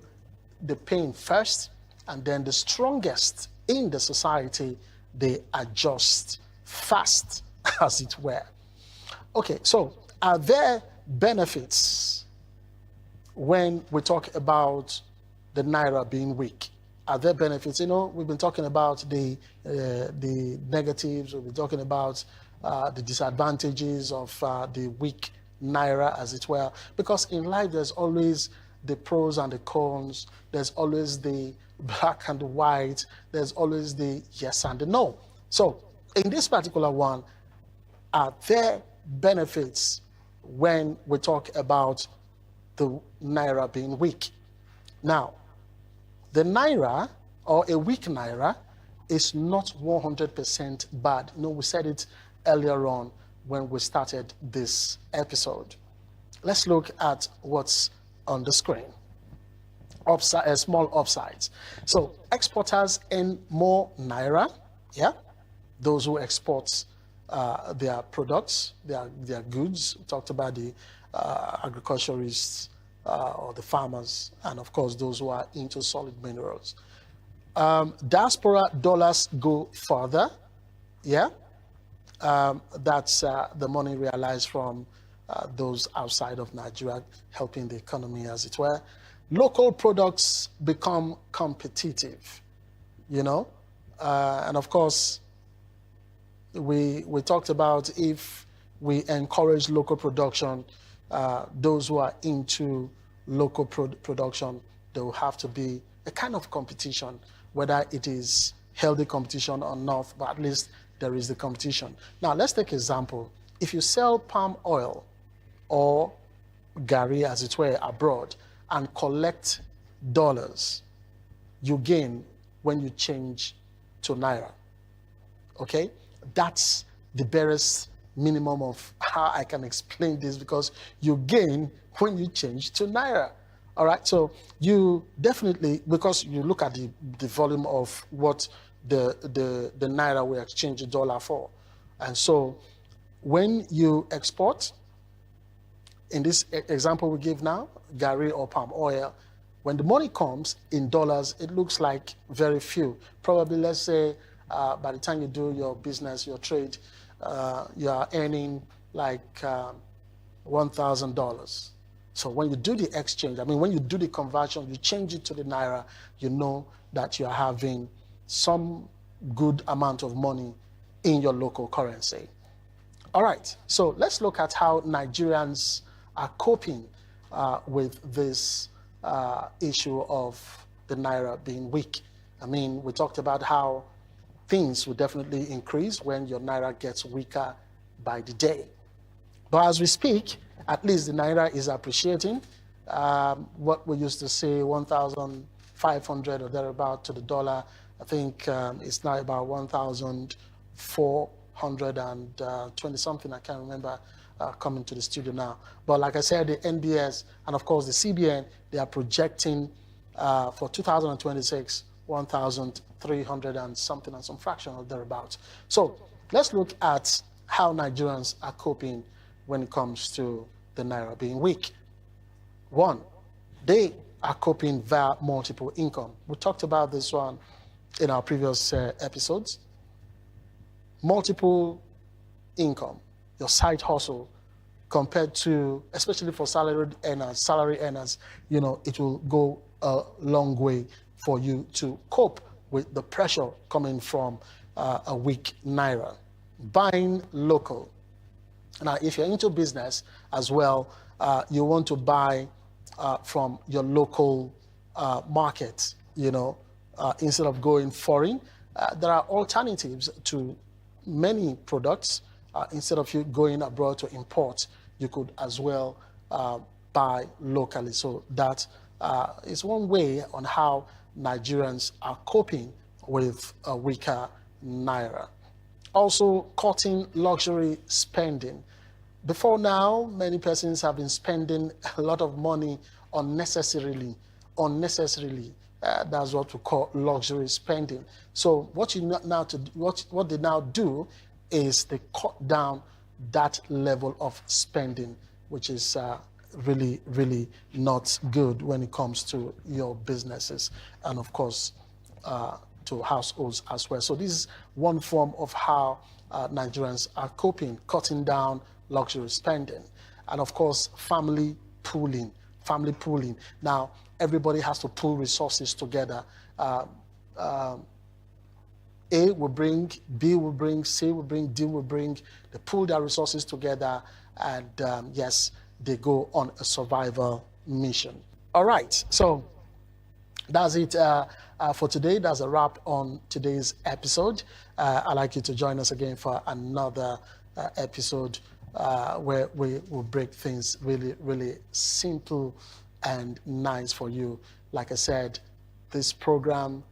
the pain first, and then the strongest in the society, they adjust fast, as it were. Okay, so are there benefits when we talk about the Naira being weak? Are there benefits? We've been talking about the negatives. We've been talking about the disadvantages of the weak naira, as it were. Because in life, there's always the pros and the cons. There's always the black and the white. There's always the yes and the no. So in this particular one, are there benefits when we talk about the naira being weak? Now, the naira, or a weak naira, is not 100% bad. We said it earlier on when we started this episode. Let's look at what's on the screen. Small upsides. So exporters earn more naira. Yeah, those who export their products, their goods. We talked about the agriculturists or the farmers, and of course those who are into solid minerals. Diaspora dollars go further. Yeah, that's the money realized from those outside of Nigeria, helping the economy, as it were. Local products become competitive, and of course, we talked about if we encourage local production, those who are into local production, there will have to be a kind of competition, whether it is healthy competition or not, but at least there is the competition. Now, let's take an example. If you sell palm oil or gari, as it were, abroad, and collect dollars, you gain when you change to naira. Okay? That's the barest minimum of how I can explain this, because you gain when you change to naira. All right, so you definitely, because you look at the volume of what the naira will exchange the dollar for. And so when you export, in this example we give now, gari or palm oil, when the money comes in dollars, it looks like very few. Probably, let's say, by the time you do your business, your trade, you are earning like $1,000. So when you do the exchange, when you do the conversion, you change it to the naira, you know that you are having some good amount of money in your local currency. All right, so let's look at how Nigerians are coping with this issue of the naira being weak. We talked about how things will definitely increase when your naira gets weaker by the day. But as we speak, at least the naira is appreciating. What we used to say, 1,500 or thereabout to the dollar, I think it's now about 1,420 something. I can't remember coming to the studio now. But like I said, the NBS and of course the CBN, they are projecting for 2026, 1,300 and something and some fraction or thereabouts. So let's look at how Nigerians are coping when it comes to the naira being weak. One, they are coping via multiple income. We talked about this one in our previous episodes. Multiple income, your side hustle, compared to, especially for salary earners, it will go a long way for you to cope with the pressure coming from a weak naira. Buying local. Now, if you're into business as well, you want to buy from your local market, instead of going foreign. There are alternatives to many products. Instead of you going abroad to import, you could as well buy locally. So that is one way on how Nigerians are coping with a weaker naira. Also, cutting luxury spending. Before now, many persons have been spending a lot of money unnecessarily. That's what we call luxury spending. So what they now do is they cut down that level of spending, which is really, really not good when it comes to your businesses and of course to households as well. So this is one form of how Nigerians are coping, cutting down luxury spending. And of course, family pooling. Now, everybody has to pool resources together A will bring, B will bring, C will bring, D will bring. They pull their resources together, and yes, they go on a survival mission. All right, so that's it for today. That's a wrap on today's episode. I'd like you to join us again for another episode where we will break things really, really simple and nice for you. Like I said, this program,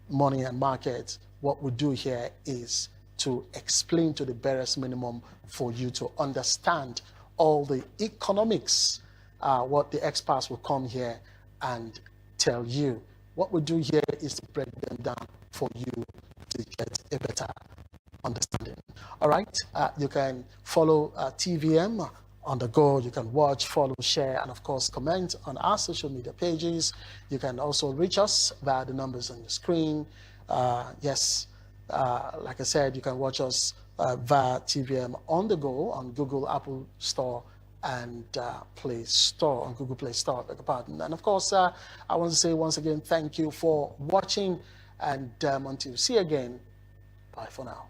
Money and Market, what we do here is to explain to the barest minimum for you to understand all the economics, what the experts will come here and tell you. What we do here is to break them down for you to get a better understanding. All right, you can follow TVM on the go. You can watch, follow, share, and of course comment on our social media pages. You can also reach us via the numbers on your screen. Yes, like I said, you can watch us via TVM on the go on Google, Apple Store, and Play Store, on Google Play Store, beg your pardon. And of course, I want to say once again, thank you for watching, and until we see you again, bye for now.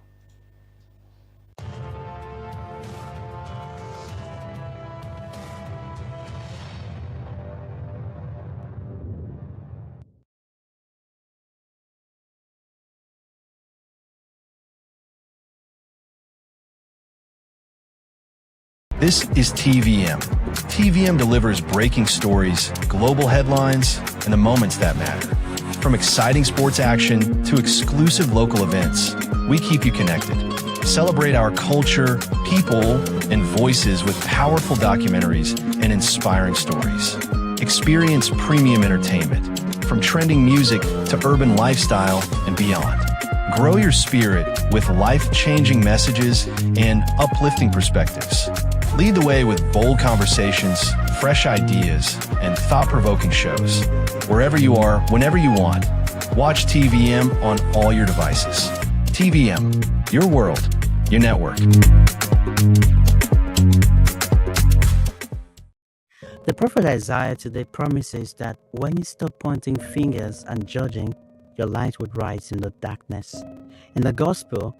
This is TVM. TVM delivers breaking stories, global headlines, and the moments that matter. From exciting sports action to exclusive local events, we keep you connected. Celebrate our culture, people, and voices with powerful documentaries and inspiring stories. Experience premium entertainment, from trending music to urban lifestyle and beyond. Grow your spirit with life-changing messages and uplifting perspectives. Lead the way with bold conversations, fresh ideas, and thought-provoking shows. Wherever you are, whenever you want, watch TVM on all your devices. TVM, your world, your network. The prophet Isaiah today promises that when you stop pointing fingers and judging, your light would rise in the darkness. In the gospel,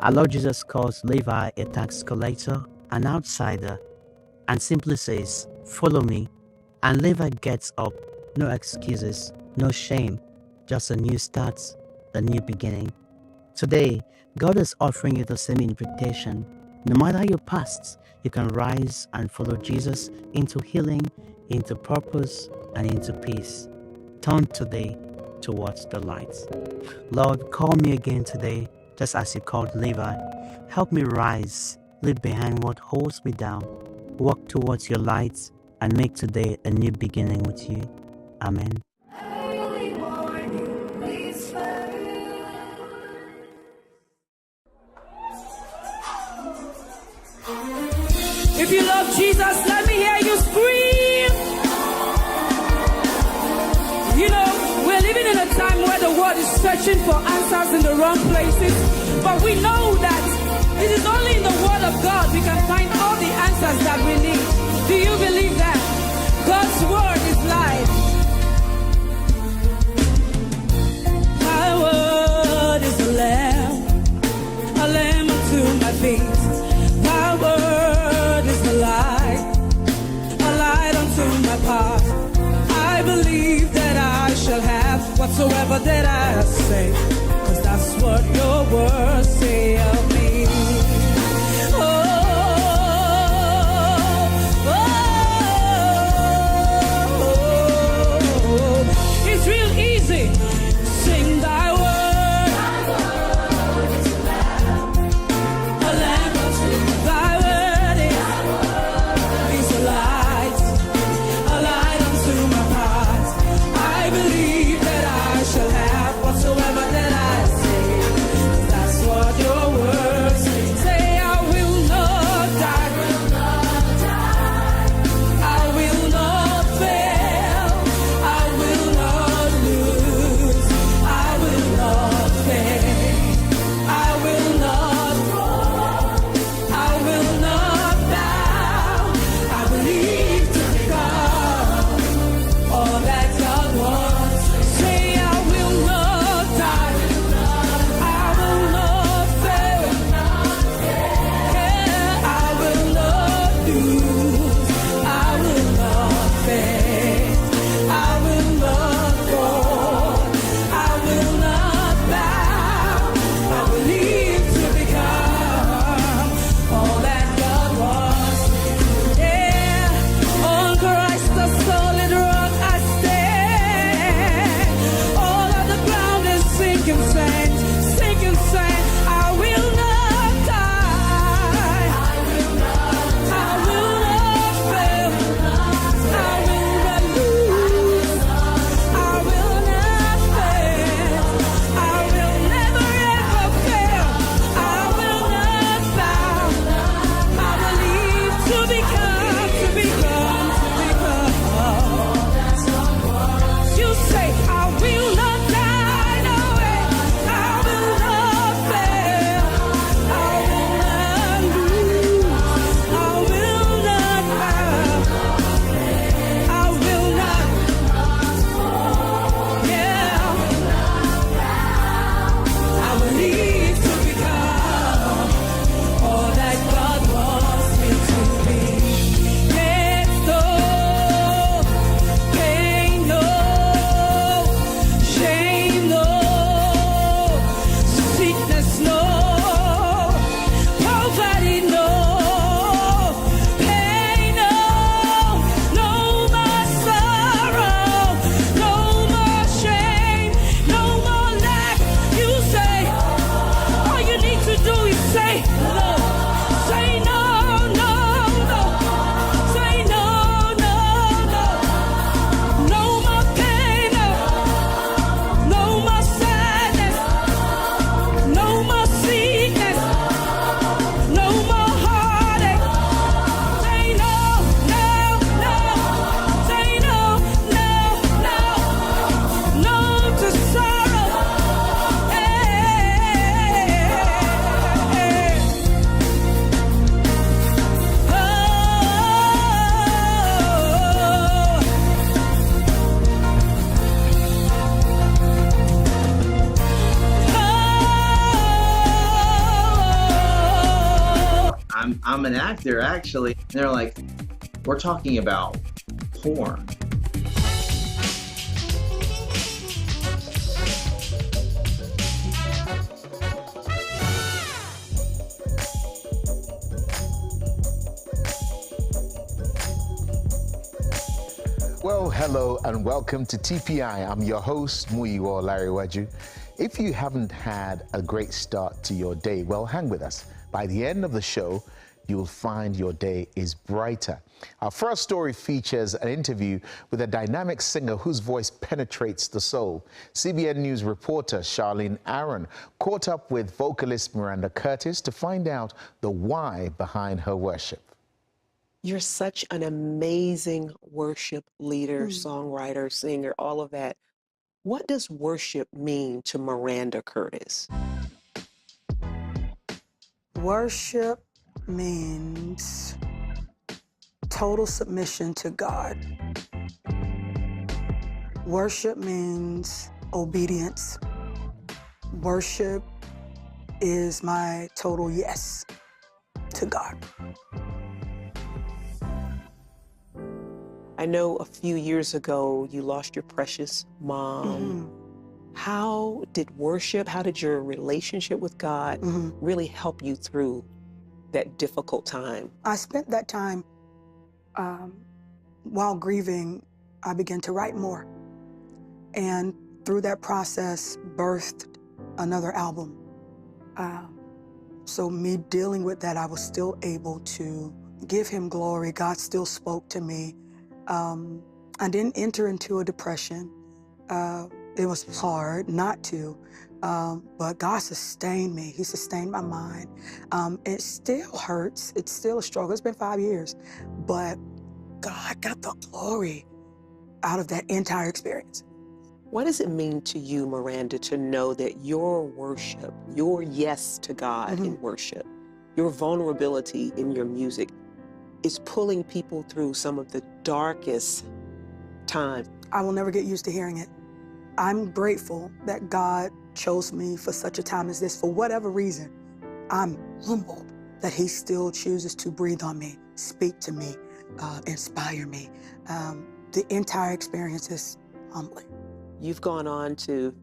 our Lord Jesus calls Levi a tax collector, an outsider, and simply says, "Follow me." And Levi gets up. No excuses, no shame, just a new start, a new beginning. Today, God is offering you the same invitation. No matter your past, you can rise and follow Jesus into healing, into purpose, and into peace. Turn today towards the light. Lord, call me again today, just as you called Levi. Help me rise, leave behind what holds me down, walk towards your light, and make today a new beginning with you. Amen. If you love Jesus, let me hear you scream. You know, we're living in a time where the world is searching for answers in the wrong places. But we know that it is only in the Word of God we can find all the answers that we need. Do you believe that? God's Word is life. My Word is a lamb unto my feet. My Word is a light unto my path. I believe that I shall have whatsoever that I say, 'cause that's what your words say of me. It's real easy. Sing thy word. A lamb unto thy word is a light unto my path. I believe that I shall have whatsoever that I say. That's what your word I'm an actor, actually. And they're like, we're talking about porn. Well, hello and welcome to TPI. I'm your host, Muyiwa Larry. If you haven't had a great start to your day, well, hang with us. By the end of the show, you'll find your day is brighter. Our first story features an interview with a dynamic singer whose voice penetrates the soul. CBN News reporter Charlene Aaron caught up with vocalist Miranda Curtis to find out the why behind her worship. You're such an amazing worship leader, songwriter, singer, all of that. What does worship mean to Miranda Curtis? Worship means total submission to God. Worship means obedience. Worship is my total yes to God. I know a few years ago you lost your precious mom. How did worship, how did your relationship with God really help you through that difficult time? I spent that time while grieving. I began to write more. And through that process, birthed another album. So me dealing with that, I was still able to give him glory. God still spoke to me. I didn't enter into a depression. It was hard not to, but God sustained me. He sustained my mind. It still hurts. It's still a struggle. It's been 5 years, but God got the glory out of that entire experience. What does it mean to you, Miranda, to know that your worship, your yes to God in worship, your vulnerability in your music is pulling people through some of the darkest times? I will never get used to hearing it. I'm grateful that God chose me for such a time as this. For whatever reason, I'm humbled that he still chooses to breathe on me, speak to me, inspire me. The entire experience is humbling. You've gone on to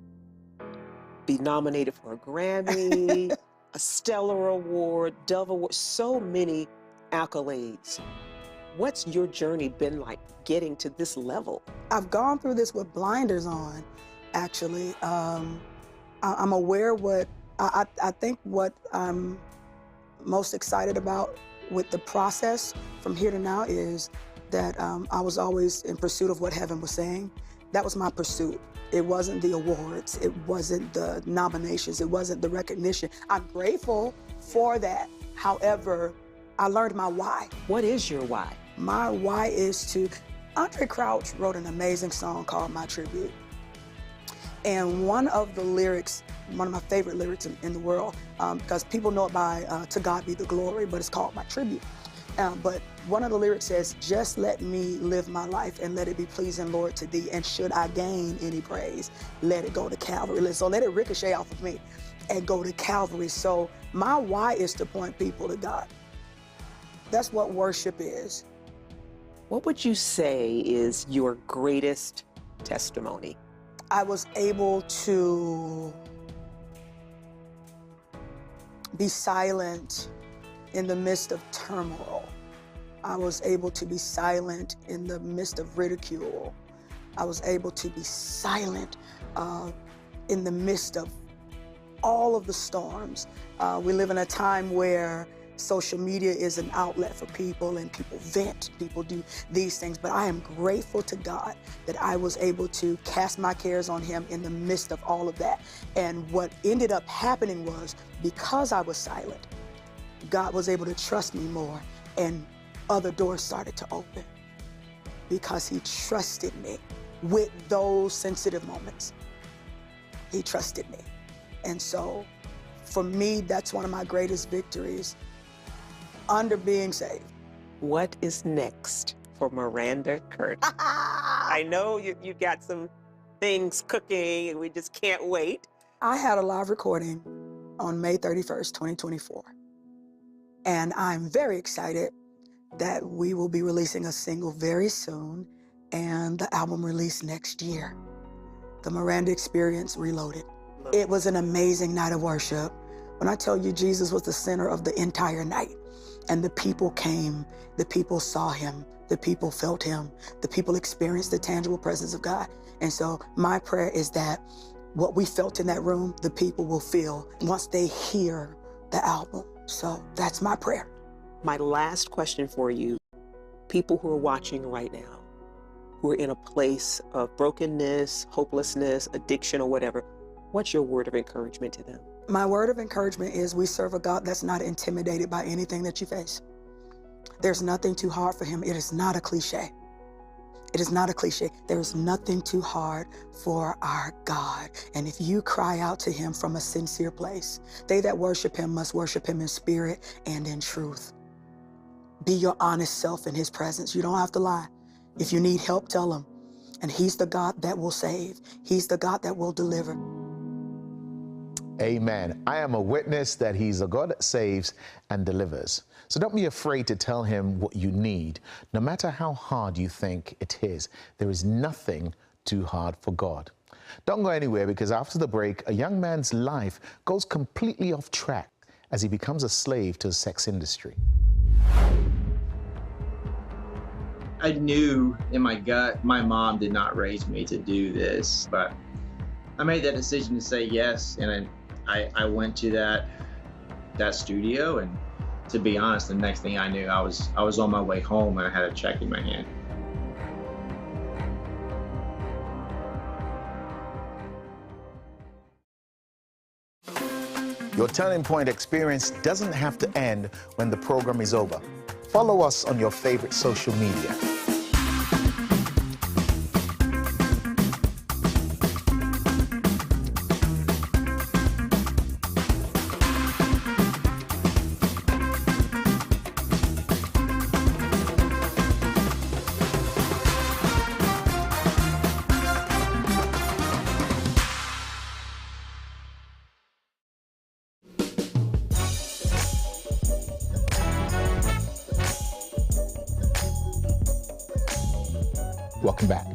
be nominated for a Grammy, a Stellar Award, Dove Award, so many accolades. What's your journey been like getting to this level? I've gone through this with blinders on, actually. I'm aware I think what I'm most excited about with the process from here to now is that I was always in pursuit of what heaven was saying. That was my pursuit. It wasn't the awards. It wasn't the nominations. It wasn't the recognition. I'm grateful for that. However, I learned my why. What is your why? My why is to, Andre Crouch wrote an amazing song called My Tribute. And one of the lyrics, one of my favorite lyrics in the world, because people know it by To God Be the Glory, but it's called My Tribute. But one of the lyrics says, just let me live my life and let it be pleasing, Lord, to thee. And should I gain any praise, let it go to Calvary. So let it ricochet off of me and go to Calvary. So my why is to point people to God. That's what worship is. What would you say is your greatest testimony? I was able to be silent in the midst of turmoil. I was able to be silent in the midst of ridicule. I was able to be silent in the midst of all of the storms. We live in a time where social media is an outlet for people and people vent, people do these things, but I am grateful to God that I was able to cast my cares on him in the midst of all of that. And what ended up happening was, because I was silent, God was able to trust me more and other doors started to open because he trusted me with those sensitive moments. He trusted me. And so for me, that's one of my greatest victories under being saved. What is next for Miranda Curtis? I know you've got some things cooking and we just can't wait. I had a live recording on May 31st, 2024. And I'm very excited that we will be releasing a single very soon and the album released next year. The Miranda Experience Reloaded. It was an amazing night of worship. When I tell you Jesus was the center of the entire night, and the people came, the people saw him, the people felt him, the people experienced the tangible presence of God. And so my prayer is that what we felt in that room, the people will feel once they hear the album. So that's my prayer. My last question for you, people who are watching right now, who are in a place of brokenness, hopelessness, addiction, or whatever, what's your word of encouragement to them? My word of encouragement is we serve a God that's not intimidated by anything that you face. There's nothing too hard for him. It is not a cliche. It is not a cliche. There is nothing too hard for our God. And if you cry out to him from a sincere place, they that worship him must worship him in spirit and in truth. Be your honest self in his presence. You don't have to lie. If you need help, tell him. And he's the God that will save. He's the God that will deliver. Amen. I am a witness that he's a God that saves and delivers. So don't be afraid to tell him what you need. No matter how hard you think it is, there is nothing too hard for God. Don't go anywhere, because after the break, a young man's life goes completely off track as he becomes a slave to the sex industry. I knew in my gut my mom did not raise me to do this, but I made that decision to say yes, and I went to that studio, and to be honest, the next thing I knew, I was on my way home and I had a check in my hand. Your Turning Point experience doesn't have to end when the program is over. Follow us on your favorite social media. Welcome back.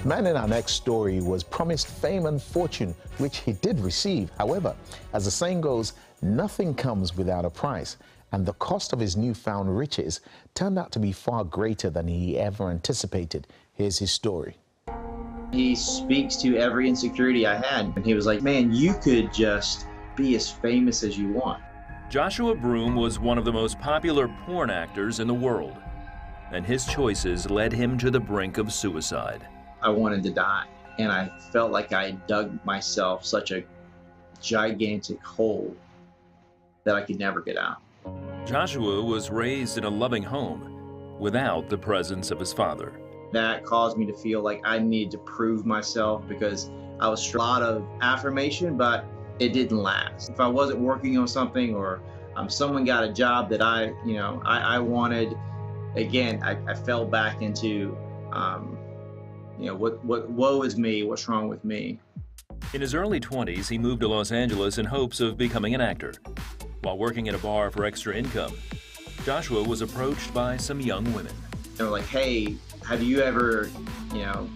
The man in our next story was promised fame and fortune, which he did receive. However, as the saying goes, nothing comes without a price, and the cost of his newfound riches turned out to be far greater than he ever anticipated. Here's his story. He speaks to every insecurity I had, and he was like, man, you could just be as famous as you want. Joshua Broome was one of the most popular porn actors in the world, and his choices led him to the brink of suicide. I wanted to die, and I felt like I dug myself such a gigantic hole that I could never get out. Joshua was raised in a loving home without the presence of his father. That caused me to feel like I needed to prove myself, because I was a lot of affirmation, but it didn't last. If I wasn't working on something, or someone got a job that I wanted, again, I fell back into, what woe is me, what's wrong with me? In his early 20s, he moved to Los Angeles in hopes of becoming an actor. While working at a bar for extra income, Joshua was approached by some young women. They were like, hey, have you ever,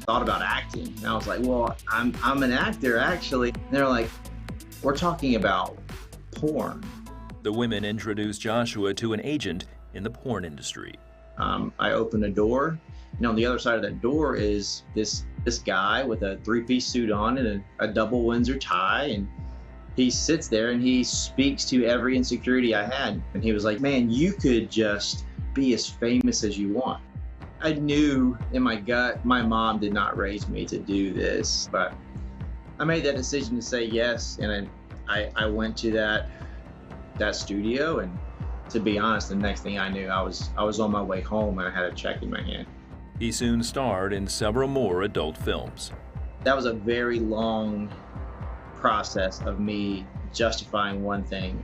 thought about acting? And I was like, well, I'm an actor, actually. And they're like, we're talking about porn. The women introduced Joshua to an agent in the porn industry. I opened a door, and on the other side of that door is this guy with a three-piece suit on and a double Windsor tie, and he sits there and he speaks to every insecurity I had. And he was like, man, you could just be as famous as you want. I knew in my gut my mom did not raise me to do this, but I made that decision to say yes, and I went to that studio, and to be honest, the next thing I knew, I was on my way home and I had a check in my hand. He soon starred in several more adult films. That was a very long process of me justifying one thing